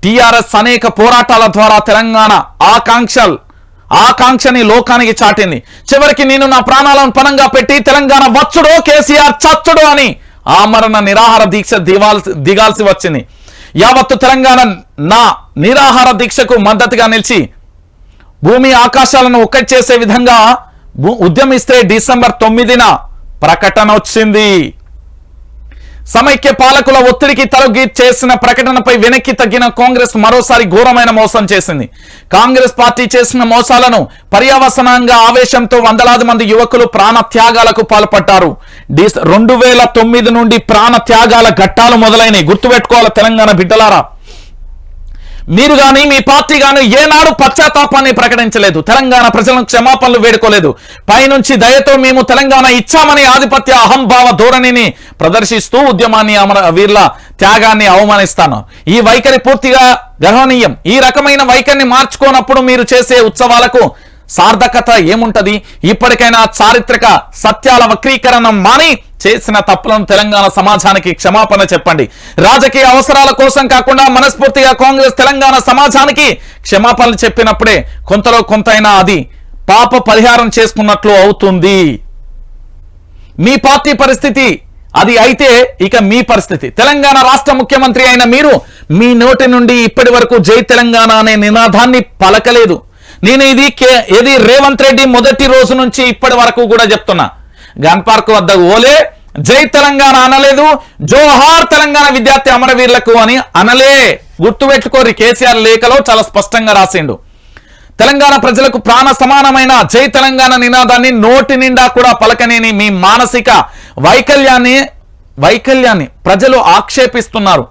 టీఆర్ఎస్ అనేక పోరాటాల ద్వారా తెలంగాణ ఆకాంక్షని లోకానికి చాటింది. చివరికి నేను నా ప్రాణాలను పణంగా పెట్టి తెలంగాణ వచ్చుడో కేసీఆర్ చచ్చుడో అని ఆమరణ నిరాహార దీక్ష దిగాల్సి వచ్చింది. యావత్తు తెలంగాణ నా నిరాహార దీక్షకు మద్దతుగా నిలిచి భూమి ఆకాశాలను ఒక్కటి చేసే విధంగా ఉద్యమిస్తే డిసెంబర్ 9న ప్రకటన వచ్చింది. సమైక్య పాలకుల ఒత్తిడికి తలొగ్గి చేసిన ప్రకటనపై వెనక్కి తగ్గిన కాంగ్రెస్ మరోసారి ఘోరమైన మోసం చేసింది. కాంగ్రెస్ పార్టీ చేసిన మోసాలను పర్యవసానంగా ఆవేశంతో 100లాది మంది యువకులు ప్రాణ త్యాగాలకు పాల్పడ్డారు. 2009 నుండి ప్రాణ త్యాగాల ఘట్టాలు మొదలైనవి. గుర్తుపెట్టుకోవాలి తెలంగాణ బిడ్డలారా, మీరు గాని మీ పార్టీ గాని ఏనాడు పశ్చాత్తాపాన్ని ప్రకటించలేదు. తెలంగాణ ప్రజలను క్షమాపణలు వేడుకోలేదు. పైనుంచి దయతో మేము తెలంగాణ ఇచ్చామని ఆధిపత్య అహంభావ ధోరణిని ప్రదర్శిస్తూ ఉద్యమాన్ని వీర్ల త్యాగాన్ని అవమానిస్తాను. ఈ వైఖరి పూర్తిగా గర్హనీయం. ఈ రకమైన వైఖరిని మార్చుకోనప్పుడు మీరు చేసే ఉత్సవాలకు సార్థకత ఏముంటది? ఇప్పటికైనా చారిత్రక సత్యాల వక్రీకరణ మాని చేసిన తప్పులను తెలంగాణ సమాజానికి క్షమాపణ చెప్పండి. రాజకీయ అవసరాల కోసం కాకుండా మనస్ఫూర్తిగా కాంగ్రెస్ తెలంగాణ సమాజానికి క్షమాపణలు చెప్పినప్పుడే కొంతలో కొంతైనా అది పాప పరిహారం చేసుకున్నట్లు అవుతుంది. మీ పార్టీ పరిస్థితి అది అయితే ఇక మీ పరిస్థితి. తెలంగాణ రాష్ట్ర ముఖ్యమంత్రి అయిన మీరు మీ నోటి నుండి ఇప్పటి వరకు జై తెలంగాణ అనే నినాదాన్ని పలకలేదు. నేను ఇది రేవంత్ రెడ్డి మొదటి రోజు నుంచి ఇప్పటి వరకు కూడా చెప్తున్నా. గన్ పార్క్ వద్ద ఓలే జై తెలంగాణ అనలేదు. జోహార్ తెలంగాణ విద్యార్థి అమరవీరులకు అని అనలే. గుర్తుపెట్టుకోరి, కేసీఆర్ లేఖలో చాలా స్పష్టంగా రాసిండు. తెలంగాణ ప్రజలకు ప్రాణ సమానమైన జై తెలంగాణ నినాదాన్ని నోటి నిండా కూడా పలకనేని మీ మానసిక వైకల్యాన్ని ప్రజలు ఆక్షేపిస్తున్నారు.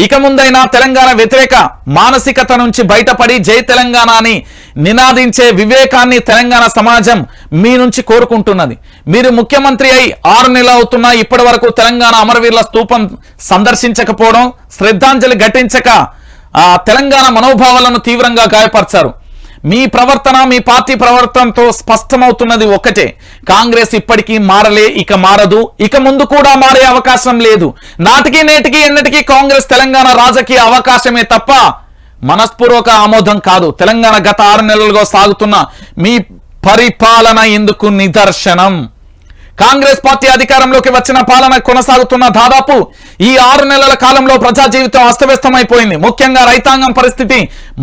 ఇక ముందైనా తెలంగాణ వ్యతిరేక మానసికత నుంచి బయటపడి జై తెలంగాణ అని నినాదించే వివేకాన్ని తెలంగాణ సమాజం మీ నుంచి కోరుకుంటున్నది. మీరు ముఖ్యమంత్రి అయి 6 నెలలు అవుతున్నా ఇప్పటి వరకు తెలంగాణ అమరవీరుల స్తూపం సందర్శించకపోవడం, శ్రద్ధాంజలి ఘటించక తెలంగాణ మనోభావాలను తీవ్రంగా గాయపరిచారు. మీ ప్రవర్తన, మీ పార్టీ ప్రవర్తనతో స్పష్టమవుతున్నది ఒక్కటే, కాంగ్రెస్ ఇప్పటికీ మారలే, ఇక మారదు, ఇక ముందు కూడా మారే అవకాశం లేదు. నాటికి నేటికి ఎన్నటికీ కాంగ్రెస్ తెలంగాణ రాజకీయ అవకాశమే తప్ప మనస్పూర్వక ఆమోదం కాదు. తెలంగాణ గత 6 నెలలుగా సాగుతున్న మీ పరిపాలన ఇందుకు నిదర్శనం. కాంగ్రెస్ పార్టీ అధికారంలోకి వచ్చిన పాలన కొనసాగుతున్న దాదాపు ఈ 6 నెలల కాలంలో ప్రజా జీవితం అస్తవ్యస్తమైపోయింది. ముఖ్యంగా రైతాంగం పరిస్థితి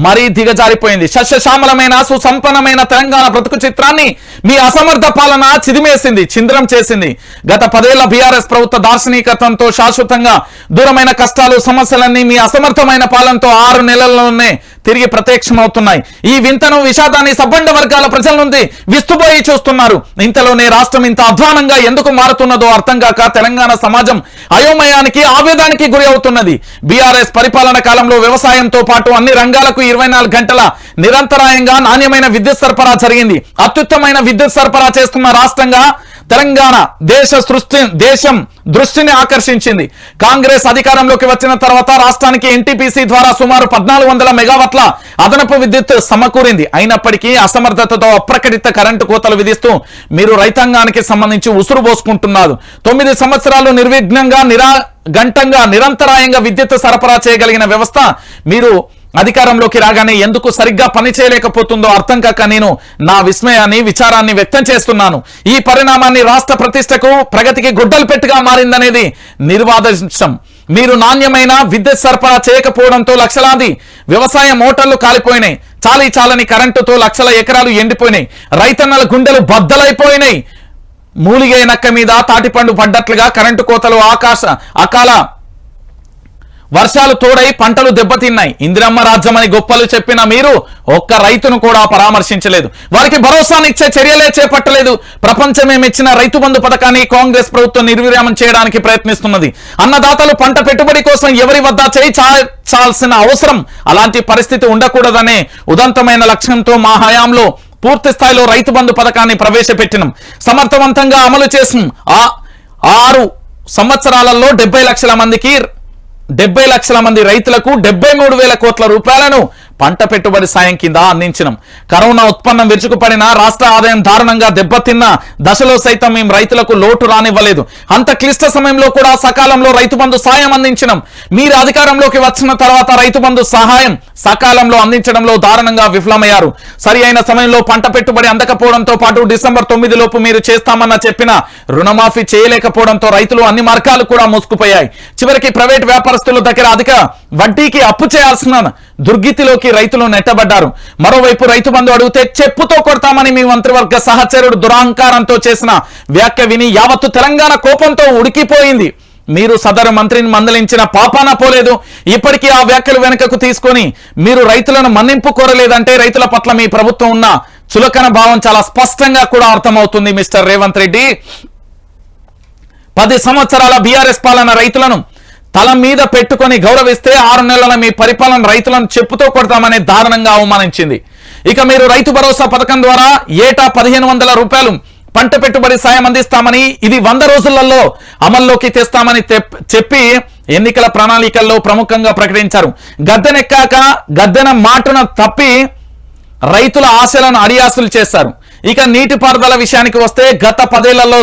మరీ దిగజారిపోయింది. సస్యశ్యామలమైన సుసంపన్నమైన తెలంగాణ బ్రతుకు చిత్రాన్ని మీ అసమర్థ పాలన చిదిమేసింది, చింద్రం చేసింది. గత 10 ఏళ్ల బీఆర్ఎస్ ప్రభుత్వ దార్శనికతంతో శాశ్వతంగా దూరమైన కష్టాలు సమస్యలన్నీ మీ అసమర్థమైన పాలనతో 6 నెలల్లోనే తిరిగి ప్రత్యక్షమవుతున్నాయి. ఈ వింతను విషాదాన్ని సబ్బండ వర్గాల ప్రజల నుండి విస్తుపోయి చూస్తున్నారు. ఇంతలోనే రాష్ట్రం ఇంత అధ్వానంగా ఎందుకు మారుతున్నదో అర్థం కాక తెలంగాణ సమాజం అయోమయానికి ఆవేదానికి గురి అవుతున్నది. బీఆర్ఎస్ పరిపాలన కాలంలో వ్యవసాయంతో పాటు అన్ని రంగాలకు 24 గంటల నిరంతరాయంగా నాణ్యమైన విద్యుత్ సరఫరా జరిగింది. అత్యుత్తమైన విద్యుత్ సరఫరా చేస్తున్న రాష్ట్రంగా తెలంగాణ దేశం దృష్టిని ఆకర్షించింది. కాంగ్రెస్ అధికారంలోకి వచ్చిన తర్వాత రాష్ట్రానికి ఎన్టీపీసీ ద్వారా సుమారు 1400 మెగావాట్ల అదనపు విద్యుత్ సమకూరింది. అయినప్పటికీ అసమర్థతతో అప్రకటిత కరెంటు కోతలు విధిస్తూ మీరు రైతాంగానికి సంబంధించి ఉసురు పోసుకుంటున్నారు. 9 సంవత్సరాలు నిర్విఘ్నంగా గంటంగా నిరంతరాయంగా విద్యుత్ సరఫరా చేయగలిగిన వ్యవస్థ మీరు అధికారంలోకి రాగానే ఎందుకు సరిగ్గా పని చేయలేకపోతుందో అర్థం కాక నేను నా విస్మయాన్ని విచారాన్ని వ్యక్తం చేస్తున్నాను. ఈ పరిణామాన్ని రాష్ట్ర ప్రతిష్టకు ప్రగతికి గుడ్డలు పెట్టుగా మారిందనేది నిర్వాదం. మీరు నాణ్యమైన విద్యుత్ సరఫరా చేయకపోవడంతో లక్షలాది వ్యవసాయ మోటార్లు కాలిపోయినాయి. చాలని కరెంటుతో లక్షల ఎకరాలు ఎండిపోయినాయి. రైతన్నల గుండెలు బద్దలైపోయినాయి. మూలిగే నక్క మీద తాటిపండు పడ్డట్లుగా కరెంటు కోతలు అకాల వర్షాలు తోడై పంటలు దెబ్బతిన్నాయి. ఇందిరమ్మ రాజ్యమని గొప్పలు చెప్పిన మీరు ఒక్క రైతును కూడా పరామర్శించలేదు. వారికి భరోసానిచ్చే చర్యలే చేపట్టలేదు. ప్రపంచమే మెచ్చిన రైతు బంధు పథకాన్ని కాంగ్రెస్ ప్రభుత్వం నిర్విరామం చేయడానికి ప్రయత్నిస్తున్నది. అన్నదాతలు పంట పెట్టుబడి కోసం ఎవరి వద్ద చేయి చాల్సిన అవసరం, అలాంటి పరిస్థితి ఉండకూడదనే ఉదంతమైన లక్ష్యంతో మా హయాంలో పూర్తి స్థాయిలో రైతు బంధు పథకాన్ని ప్రవేశపెట్టినాం. సమర్థవంతంగా అమలు చేసిన 6 సంవత్సరాలలో 70 లక్షల మంది రైతులకు 73,000 కోట్ల రూపాయలను పంట పెట్టుబడి సాయం కింద అందించినాం. కరోనా ఉత్పన్నం విరుచుకుపడిన రాష్ట్ర ఆదాయం దారుణంగా దెబ్బతిన్న దశలో సైతం మేము రైతులకు లోటు రానివ్వలేదు. అంత క్లిష్ట సమయంలో కూడా సకాలంలో రైతు బంధు సాయం అందించినాం. మీరు అధికారంలోకి వచ్చిన తర్వాత రైతు బంధు సహాయం సకాలంలో అందించడంలో దారుణంగా విఫలమయ్యారు. సరి అయిన సమయంలో పంట పెట్టుబడి అందకపోవడంతో పాటు డిసెంబర్ 9 లోపు మీరు చేస్తామన్న చెప్పిన రుణమాఫీ చేయలేకపోవడంతో రైతులు అన్ని మార్గాలు కూడా మూసుకుపోయాయి. చివరికి ప్రైవేట్ వ్యాపారస్తుల దగ్గర అధిక వడ్డీకి అప్పు చేయాల్సిన దుర్గతిలోకి రైతులు నెట్టబడ్డారు. మరోవైపు రైతు బంధు అడిగితే చెప్పుతో కొడతామని మీ మంత్రివర్గ సహచరుడు దురహంకారంతో చేసిన వ్యాఖ్య విని యావత్తు తెలంగాణ కోపంతో ఉడికిపోయింది. మీరు సదరు మంత్రిని మందలించిన పాపాన పోలేదు. ఇప్పటికీ ఆ వ్యాఖ్యలు వెనుకకు తీసుకొని మీరు రైతులను మన్నింపు కోరలేదంటే రైతుల పట్ల మీ ప్రభుత్వం ఉన్న చులకన భావం చాలా స్పష్టంగా కూడా అర్థమవుతుంది. మిస్టర్ రేవంత్ రెడ్డి, 10 సంవత్సరాల బీఆర్ఎస్ పాలన రైతులను తల మీద పెట్టుకొని గౌరవిస్తే 6 నెలల మీ పరిపాలన రైతులను చెప్పుతో కొడతామని దారుణంగా అవమానించింది. ఇక మీరు రైతు భరోసా పథకం ద్వారా ఏటా 1,500 రూపాయలు పంట పెట్టుబడి సాయం అందిస్తామని, ఇది 100 రోజులలో అమల్లోకి తెస్తామని చెప్పి ఎన్నికల ప్రణాళికల్లో ప్రముఖంగా ప్రకటించారు. గద్దెనెక్కాక గద్దెన మాటను తప్పి రైతుల ఆశలను అడియాసులు చేశారు. ఇక నీటిపారుదల విషయానికి వస్తే గత 10 ఏళ్లలో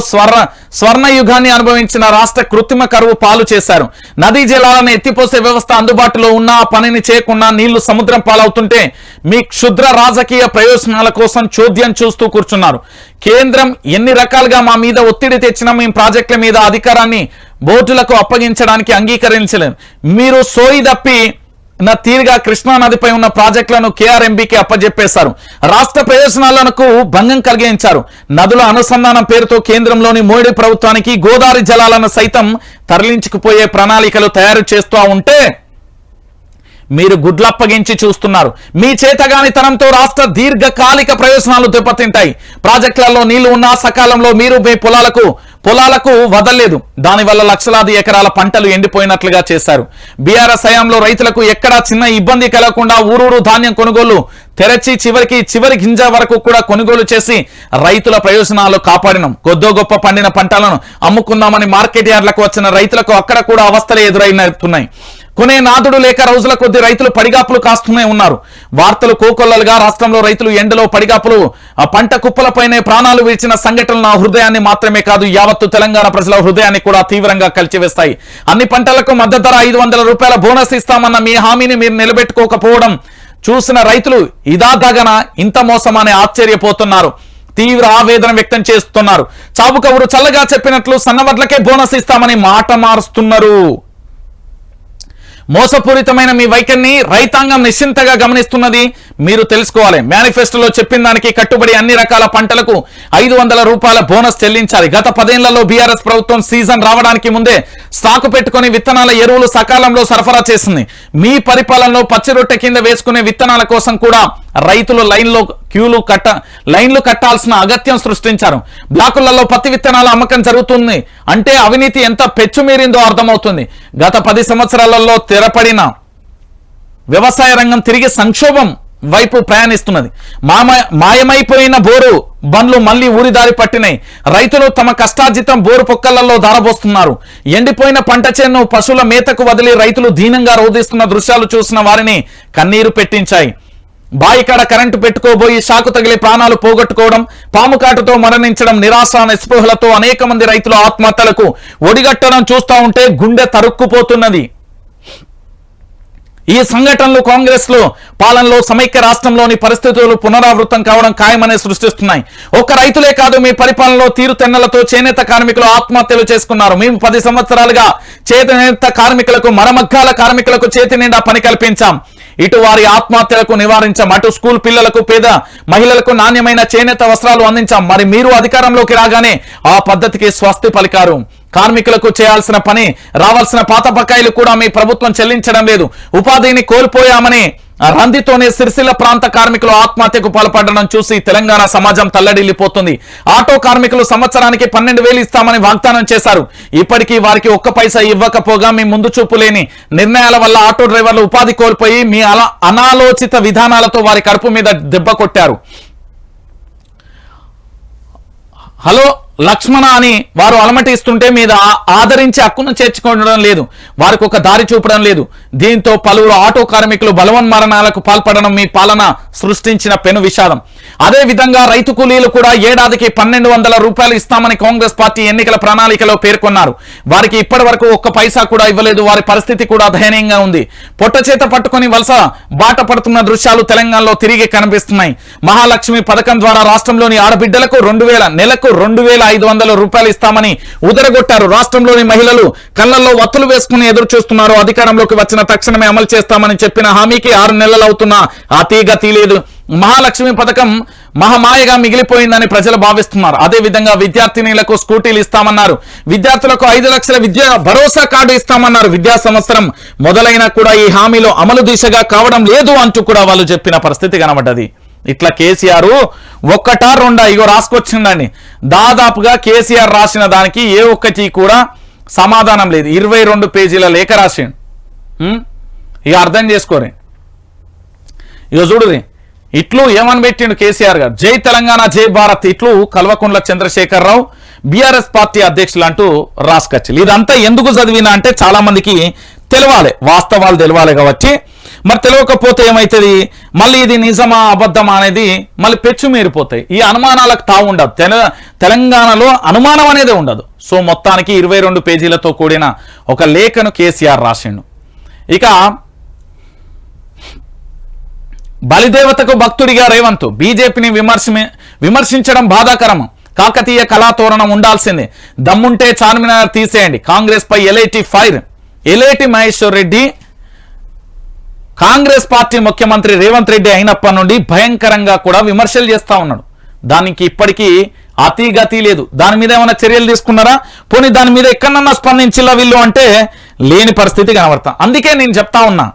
స్వర్ణ యుగాన్ని అనుభవించిన రాష్ట్ర కృత్రిమ కరువు పాలు చేశారు. నదీ జలాలను ఎత్తిపోసే వ్యవస్థ అందుబాటులో ఉన్న పనిని చేయకుండా నీళ్లు సముద్రం పాలవుతుంటే మీ క్షుద్ర రాజకీయ ప్రయోజనాల కోసం చోద్యం చూస్తూ కూర్చున్నారు. కేంద్రం ఎన్ని రకాలుగా మా మీద ఒత్తిడి తెచ్చినా మేము ప్రాజెక్టుల మీద అధికారాన్ని బోర్డులకు అప్పగించడానికి అంగీకరించలేదు. మీరు సోయిదప్పి తీరుగా కృష్ణా నదిపై ఉన్న ప్రాజెక్టులను కేఆర్ఎంబీకి అప్పజెప్పేశారు. రాష్ట్ర ప్రయోజనాలకు భంగం కలిగించారు. నదుల అనుసంధానం పేరుతో కేంద్రంలోని మోడీ ప్రభుత్వానికి గోదావరి జలాలను సైతం తరలించుకుపోయే ప్రణాళికలు తయారు చేస్తూ ఉంటే మీరు గుడ్లప్పగించి చూస్తున్నారు. మీ చేతగానితనంతో రాష్ట్ర దీర్ఘకాలిక ప్రయోజనాలు దెబ్బతింటాయి. ప్రాజెక్టులలో నీళ్లు ఉన్నా సకాలంలో మీరు మీ పొలాలకు వదలలేదు. దానివల్ల లక్షలాది ఎకరాల పంటలు ఎండిపోయినట్లుగా చేశారు. బీఆర్ఎస్ హయాంలో రైతులకు ఎక్కడా చిన్న ఇబ్బంది కలగకుండా ఊరూరు ధాన్యం కొనుగోలు తెరచి చివరి గింజ వరకు కూడా కొనుగోలు చేసి రైతుల ప్రయోజనాలు కాపాడినాం. కొద్దో గొప్ప పండిన పంటలను అమ్ముకుందామని మార్కెట్ యార్డులకు వచ్చిన రైతులకు అక్కడ కూడా అవస్థలు ఎదురైనట్టున్నాయి. కొనే నాదుడు లేక రోజుల కొద్ది రైతులు పడిగాపులు కాస్తూనే ఉన్నారు. వార్తలు కోకొల్లలుగా రాష్ట్రంలో రైతులు ఎండలో పడిగాపులు పంట కుప్పలపైనే ప్రాణాలు విడిచిన సంఘటనలు నా హృదయాన్ని మాత్రమే కాదు యావత్తు తెలంగాణ ప్రజల హృదయాన్ని కూడా తీవ్రంగా కలిచివేస్తాయి. అన్ని పంటలకు మద్దతు ధర 500 రూపాయల బోనస్ ఇస్తామన్న మీ హామీని మీరు నిలబెట్టుకోకపోవడం చూసిన రైతులు ఇదా దగన ఇంత మోసమని ఆశ్చర్యపోతున్నారు. తీవ్ర ఆవేదన వ్యక్తం చేస్తున్నారు. చావు కబురు చల్లగా చెప్పినట్లు సన్నవడ్లకే బోనస్ ఇస్తామని మాట మారుస్తున్నారు. మోసపూరితమైన మీ వైఖరిని రైతాంగం నిశ్చింతగా గమనిస్తున్నది, మీరు తెలుసుకోవాలి. మేనిఫెస్టోలో చెప్పిన దానికి కట్టుబడి అన్ని రకాల పంటలకు 500 రూపాయల బోనస్ చెల్లించాలి. గత 10 ఏళ్లలో బీఆర్ఎస్ ప్రభుత్వం సీజన్ రావడానికి ముందే స్టాకు పెట్టుకుని విత్తనాల ఎరువులు సకాలంలో సరఫరా చేసింది. మీ పరిపాలనలో పచ్చిరొట్టె కింద వేసుకునే విత్తనాల కోసం కూడా రైతులు లైన్లు కట్టాల్సిన అగత్యం సృష్టించారు. బ్లాకులలో పత్తి విత్తనాల అమ్మకం జరుగుతుంది అంటే అవినీతి ఎంత పెచ్చుమీరిందో అర్థమవుతుంది. గత 10 సంవత్సరాలలో తెరపడిన వ్యవసాయ రంగం తిరిగి సంక్షోభం వైపు ప్రయాణిస్తున్నది. మాయమైపోయిన బోరు బండ్లు మళ్లీ ఊరిదారి పట్టినాయి. రైతులు తమ కష్టార్జితం బోరు పొక్కలలో దారబోస్తున్నారు. ఎండిపోయిన పంట చేను పశువుల మేతకు వదిలి రైతులు దీనంగా రోధిస్తున్న దృశ్యాలు చూసిన వారిని కన్నీరు పెట్టించాయి. బాయికాడ కరెంటు పెట్టుకోబోయి షాకు తగిలి ప్రాణాలు పోగొట్టుకోవడం, పాము కాటుతో మరణించడం, నిరాశ నిస్పృహలతో అనేక మంది రైతుల ఆత్మహత్యలకు ఒడిగట్టడం చూస్తూ ఉంటే గుండె తరుక్కుపోతున్నది. ఈ సంఘటనలు కాంగ్రెస్ లో పాలనలో సమైక్య రాష్ట్రంలోని పరిస్థితులు పునరావృతం కావడం ఖాయమని సృష్టిస్తున్నాయి. ఒక్క రైతులే కాదు, మీ పరిపాలనలో తీరుతెన్నలతో చేనేత కార్మికులు ఆత్మహత్యలు చేసుకున్నారు. మేము 10 సంవత్సరాలుగా చేనేత కార్మికులకు, మరమగ్గాల కార్మికులకు చేతి నిండా పని కల్పించాం. ఇటు వారి ఆత్మహత్యలకు నివారించాం, అటు స్కూల్ పిల్లలకు, పేద మహిళలకు నాణ్యమైన చేనేత వస్త్రాలు అందించాం. మరి మీరు అధికారంలోకి రాగానే ఆ పద్ధతికి స్వస్తి పలికారు. కార్మికులకు చేయాల్సిన పని, రావాల్సిన పాత బకాయిలు కూడా మీ ప్రభుత్వం చెల్లించడం లేదు. ఉపాధిని కోల్పోయామని రందితోనే సిరిసిల్ల ప్రాంత కార్మికులు ఆత్మహత్యకు పాల్పడడం చూసి తెలంగాణ సమాజం తల్లడిల్లిపోతుంది. ఆటో కార్మికులు సంవత్సరానికి 12,000 ఇస్తామని వాగ్దానం చేశారు. ఇప్పటికీ వారికి ఒక్క పైసా ఇవ్వకపోగా మీ ముందు చూపు లేని నిర్ణయాల వల్ల ఆటో డ్రైవర్లు ఉపాధి కోల్పోయి మీ అనాలోచిత విధానాలతో వారి కడుపు మీద దెబ్బ కొట్టారు. హలో లక్ష్మణ అని వారు అలమటిస్తుంటే మీద ఆదరించి హక్కును చేర్చుకోవడం లేదు, వారికి ఒక దారి చూపడం లేదు. దీంతో పలువురు ఆటో కార్మికులు బలవన్మరణాలకు పాల్పడడం మీ పాలన సృష్టించిన పెను విషాదం. అదే విధంగా రైతు కూలీలు కూడా ఏడాదికి 1,200 రూపాయలు ఇస్తామని కాంగ్రెస్ పార్టీ ఎన్నికల ప్రణాళికలో పేర్కొన్నారు. వారికి ఇప్పటి వరకు ఒక్క పైసా కూడా ఇవ్వలేదు. వారి పరిస్థితి కూడా దయనీయంగా ఉంది. పొట్ట చేత పట్టుకుని వలస బాట పడుతున్న దృశ్యాలు తెలంగాణలో తిరిగి కనిపిస్తున్నాయి. మహాలక్ష్మి పథకం ద్వారా రాష్ట్రంలోని ఆడబిడ్డలకు నెలకు 2,500 రూపాయలు ఇస్తామని ఉదరగొట్టారు. రాష్ట్రంలోని మహిళలు కళ్లల్లో వత్తులు వేసుకుని ఎదురు చూస్తున్నారు. అధికారంలోకి వచ్చిన తక్షణమే అమలు చేస్తామని చెప్పిన హామీకి 6 నెలలు అవుతున్నా అతీగతి లేదు. మహాలక్ష్మి పథకం మహామాయగా మిగిలిపోయిందని ప్రజలు భావిస్తున్నారు. అదే విధంగా విద్యార్థినీలకు స్కూటీలు ఇస్తామన్నారు. విద్యార్థులకు 5 లక్షల విద్యా భరోసా కార్డు ఇస్తామన్నారు. విద్యా సంవత్సరం మొదలైనా కూడా ఈ హామీలో అమలు దిశగా కావడం లేదు అంటూ కూడా వాళ్ళు చెప్పిన పరిస్థితి కనబడ్డది. ఇట్లా కేసీఆర్ ఒక్కటా రెండా ఇగో రాసుకొచ్చిందండి. దాదాపుగా కేసీఆర్ రాసిన దానికి ఏ ఒక్కటి కూడా సమాధానం లేదు. 22 పేజీల లేఖ రాసిండు. ఇక అర్థం చేసుకోరే. ఇక చూడురి ఇట్లు ఏమని పెట్టిండు కేసీఆర్ గారు. జై తెలంగాణ జై భారత్ ఇట్లు కల్వకుంట్ల చంద్రశేఖరరావు బీఆర్ఎస్ పార్టీ అధ్యక్షులు అంటూ రాసుకొచ్చి. ఇదంతా ఎందుకు చదివినా అంటే చాలా మందికి తెలవాలి, వాస్తవాలు తెలవాలి కాబట్టి. మరి తెలియకపోతే ఏమవుతుంది, మళ్ళీ ఇది నిజమా అబద్ధమా అనేది మళ్ళీ పెచ్చు మీరిపోతాయి. ఈ అనుమానాలకు తావు ఉండదు. తెలంగాణలో అనుమానం అనేది ఉండదు. సో మొత్తానికి 22 పేజీలతో కూడిన ఒక లేఖను కేసీఆర్ రాసిండు. ఇక బలిదేవతకు భక్తుడిగా రేవంత్ బీజేపీని విమర్శించడం బాధాకరం. కాకతీయ కళాతోరణం ఉండాల్సిందే. దమ్ముంటే చార్మినార్ తీసేయండి. కాంగ్రెస్ పై ఎల్ఐటి ఫైర్. ఎల్ఐటి మహేశ్వర్ రెడ్డి కాంగ్రెస్ పార్టీ ముఖ్యమంత్రి రేవంత్ రెడ్డి అయినప్పటి నుండి భయంకరంగా కూడా విమర్శలు చేస్తా ఉన్నాడు. దానికి ఇప్పటికీ అతిగతి లేదు. దాని మీద ఏమైనా చర్యలు తీసుకున్నారా? పోనీ దాని మీద ఎక్కడన్నా స్పందించిలా వీళ్ళు అంటే లేని పరిస్థితి కనబడతా. అందుకే నేను చెప్తా ఉన్నా,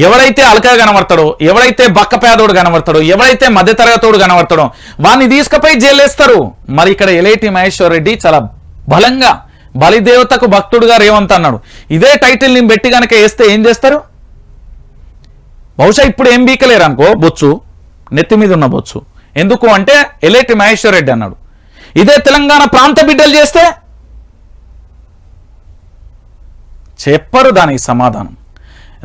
ఎవరైతే అలకా కనబడతాడో, ఎవరైతే బక్కపేదోడు కనబడతాడో, ఎవరైతే మధ్యతరగతోడు కనబడతాడో వాడిని తీసుకుపోయి జైలేస్తారు. మరి ఇక్కడ ఎల్ఐటి మహేశ్వర్ రెడ్డి చాలా బలంగా బలిదేవతకు భక్తుడుగా రేవంత్ అన్నాడు. ఇదే టైటిల్ నేను పెట్టి కనుక వేస్తే ఏం చేస్తారు? బహుశా ఇప్పుడు ఏం బీకలేరు అనుకో, బొచ్చు నెత్తి మీద ఉన్న బొచ్చు. ఎందుకు అంటే ఎల్ఐటి మహేశ్వర్ రెడ్డి అన్నాడు. ఇదే తెలంగాణ ప్రాంత బిడ్డలు చేస్తే చెప్పరు దానికి సమాధానం.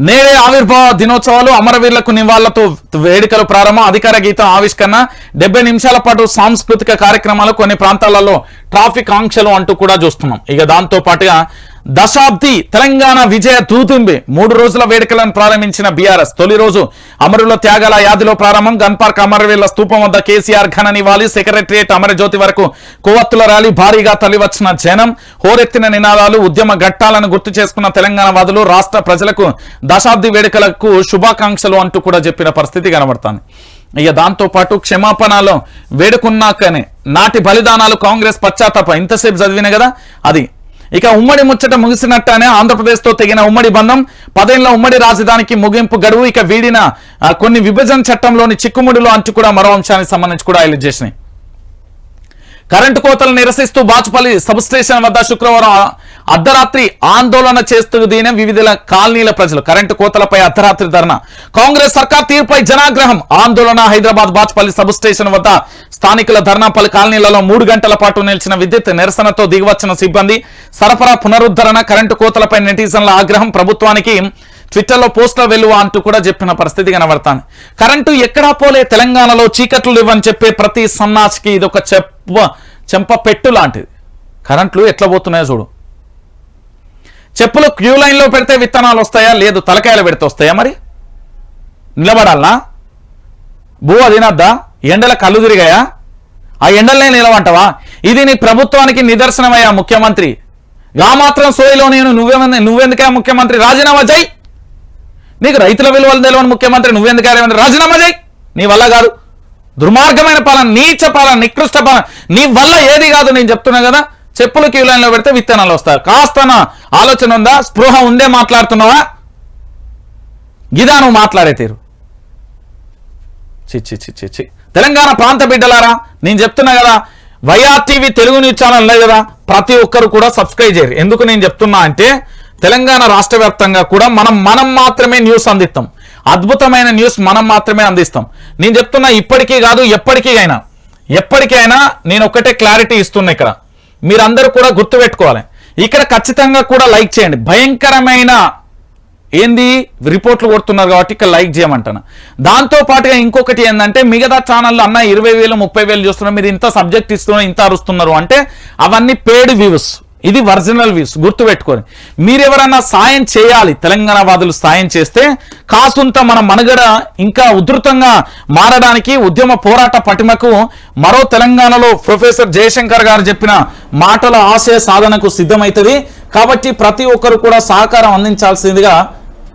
నేడే ఆవిర్భావ దినోత్సవాలు, అమరవీరులకు నివాళులతో వేడుకలు ప్రారంభం, అధికార గీతం ఆవిష్కరణ, 70 నిమిషాల పాటు సాంస్కృతిక కార్యక్రమాలు, కొన్ని ప్రాంతాలలో ట్రాఫిక్ ఆంక్షలు అంటూ కూడా చూస్తున్నాం. ఇక దాంతో పాటుగా దశాబ్ది తెలంగాణ విజయ దూదుంబి 3 రోజుల వేడుకలను ప్రారంభించిన బీఆర్ఎస్. తొలి రోజు అమరుల త్యాగాల యాదిలో ప్రారంభం. గన్ పార్క్ అమరవీరుల స్తూపం వద్ద కేసీఆర్ ఘన నివాళి. సెక్రటరియట్ అమరజ్యోతి వరకు కొవ్వొత్తుల ర్యాలీ. భారీగా తరలివచ్చిన జనం. హోరెత్తిన నినాదాలు. ఉద్యమ ఘట్టాలను గుర్తు చేసుకున్న తెలంగాణ వాదులు. రాష్ట్ర ప్రజలకు దశాబ్ది వేడుకలకు శుభాకాంక్షలు అంటూ కూడా చెప్పిన పరిస్థితి కనబడుతుంది. ఇక దాంతో పాటు క్షమాపణలో వేడుకున్నాకనే నాటి బలిదానాలు కాంగ్రెస్ పశ్చాత్తాపం. ఇంతసేపు చదివిన కదా అది. ఇక ఉమ్మడి ముచ్చట ముగిసినట్టనే ఆంధ్రప్రదేశ్తో తెగిన ఉమ్మడి బంధం. 10 ఏళ్ల ఉమ్మడి రాజధానికి ముగింపు గడువు. ఇక వీడిన కొన్ని విభజన చట్టంలోని చిక్కుముడిలో అంటూ కూడా మరో అంశానికి సంబంధించి కూడా హైలైట్ చేసినాయి. కరెంటు కోతలు నిరసిస్తూ బాచుపల్లి సబ్స్టేషన్ వద్ద శుక్రవారం అర్ధరాత్రి ఆందోళన చేస్తూ దిగిన వివిధ కాలనీల ప్రజలు. కరెంటు కోతలపై అర్ధరాత్రి ధర్నా. కాంగ్రెస్ సర్కార్ తీరుపై జనాగ్రహం. ఆందోళన. హైదరాబాద్ బాచుపల్లి సబ్స్టేషన్ వద్ద స్థానికుల ధర్నా. పలు కాలనీలలో 3 గంటల పాటు నిలిచిన విద్యుత్. నిరసనతో దిగివచ్చిన సిబ్బంది. సరఫరా పునరుద్ధరణ. కరెంటు కోతలపై నెటిజన్ల ఆగ్రహం. ప్రభుత్వానికి ట్విట్టర్లో పోస్టుల వెలువ అంటూ కూడా చెప్పిన పరిస్థితి కనబడతాను. కరెంటు ఎక్కడా పోలే. తెలంగాణలో చీకట్లు లేవని చెప్పే ప్రతి సన్నాసికి ఇది ఒక చెంప పెట్టు లాంటిది. కరెంట్లు ఎట్లా పోతున్నాయో చూడు. చెప్పులు క్యూ లైన్లో పెడితే విత్తనాలు వస్తాయా? లేదు. తలకాయలు పెడితే వస్తాయా? మరి నిలబడాలనా? భూ అదినద్దా? ఎండల కళ్ళు తిరిగాయా? ఆ ఎండలనే నిలవంటావా? ఇది నీ ప్రభుత్వానికి నిదర్శనమయ్యా ముఖ్యమంత్రి. ఆ మాత్రం సోయిలో నేను నువ్వెందుకే ముఖ్యమంత్రి? రాజీనామా చేయి. నీకు రైతుల విలువలు తెలియని ముఖ్యమంత్రి నువ్వెందుకు రాజీనామా చేయి. నీ వల్ల కాదు. దుర్మార్గమైన పాలన, నీచ పాలన, నికృష్ట పాలన. నీ వల్ల ఏది కాదు. నేను చెప్తున్నా కదా, చెప్పులు క్యూ లైన్లో పెడితే విత్తనాలు వస్తాయి. కాస్తన ఆలోచన ఉందా? స్పృహ ఉందే మాట్లాడుతున్నావా? గిదా నువ్వు మాట్లాడే తీరు. చి తెలంగాణ ప్రాంత బిడ్డలారా, నేను చెప్తున్నా కదా, వైఆర్టీవీ తెలుగు న్యూస్ ఛానల్ ఉన్నాయి కదా, ప్రతి ఒక్కరు కూడా సబ్స్క్రైబ్ చేయరు. ఎందుకు నేను చెప్తున్నా అంటే, తెలంగాణ రాష్ట్ర వ్యాప్తంగా కూడా మనం మాత్రమే న్యూస్ అందిస్తాం. అద్భుతమైన న్యూస్ మనం మాత్రమే అందిస్తాం. నేను చెప్తున్నా, ఇప్పటికీ కాదు ఎప్పటికైనా నేను ఒకటే క్లారిటీ ఇస్తున్నా. ఇక్కడ మీరందరూ కూడా గుర్తుపెట్టుకోవాలి. ఇక్కడ ఖచ్చితంగా కూడా లైక్ చేయండి. భయంకరమైన ఏంది రిపోర్ట్లు కొడుతున్నారు కాబట్టి ఇక్కడ లైక్ చేయమంటాను. దాంతో పాటుగా ఇంకొకటి ఏంటంటే, మిగతా ఛానళ్ళు అన్న 20,000 30,000 చూస్తున్నారు, మీరు ఇంత సబ్జెక్ట్ ఇస్తున్నారు, ఇంత అరుస్తున్నారు అంటే అవన్నీ పేడ్ వ్యూస్. ఇది ఒరిజినల్ వ్యూస్. గుర్తుపెట్టుకొని మీరెవరన్నా సాయం చేయాలి. తెలంగాణ వాదులు సాయం చేస్తే కాసుంత మన మనుగడ ఇంకా ఉధృతంగా మారడానికి, ఉద్యమ పోరాట పటిమకు మరో తెలంగాణలో ప్రొఫెసర్ జయశంకర్ గారు చెప్పిన మాటల ఆశయ సాధనకు సిద్ధమవుతుంది. కాబట్టి ప్రతి ఒక్కరు కూడా సహకారం అందించాల్సిందిగా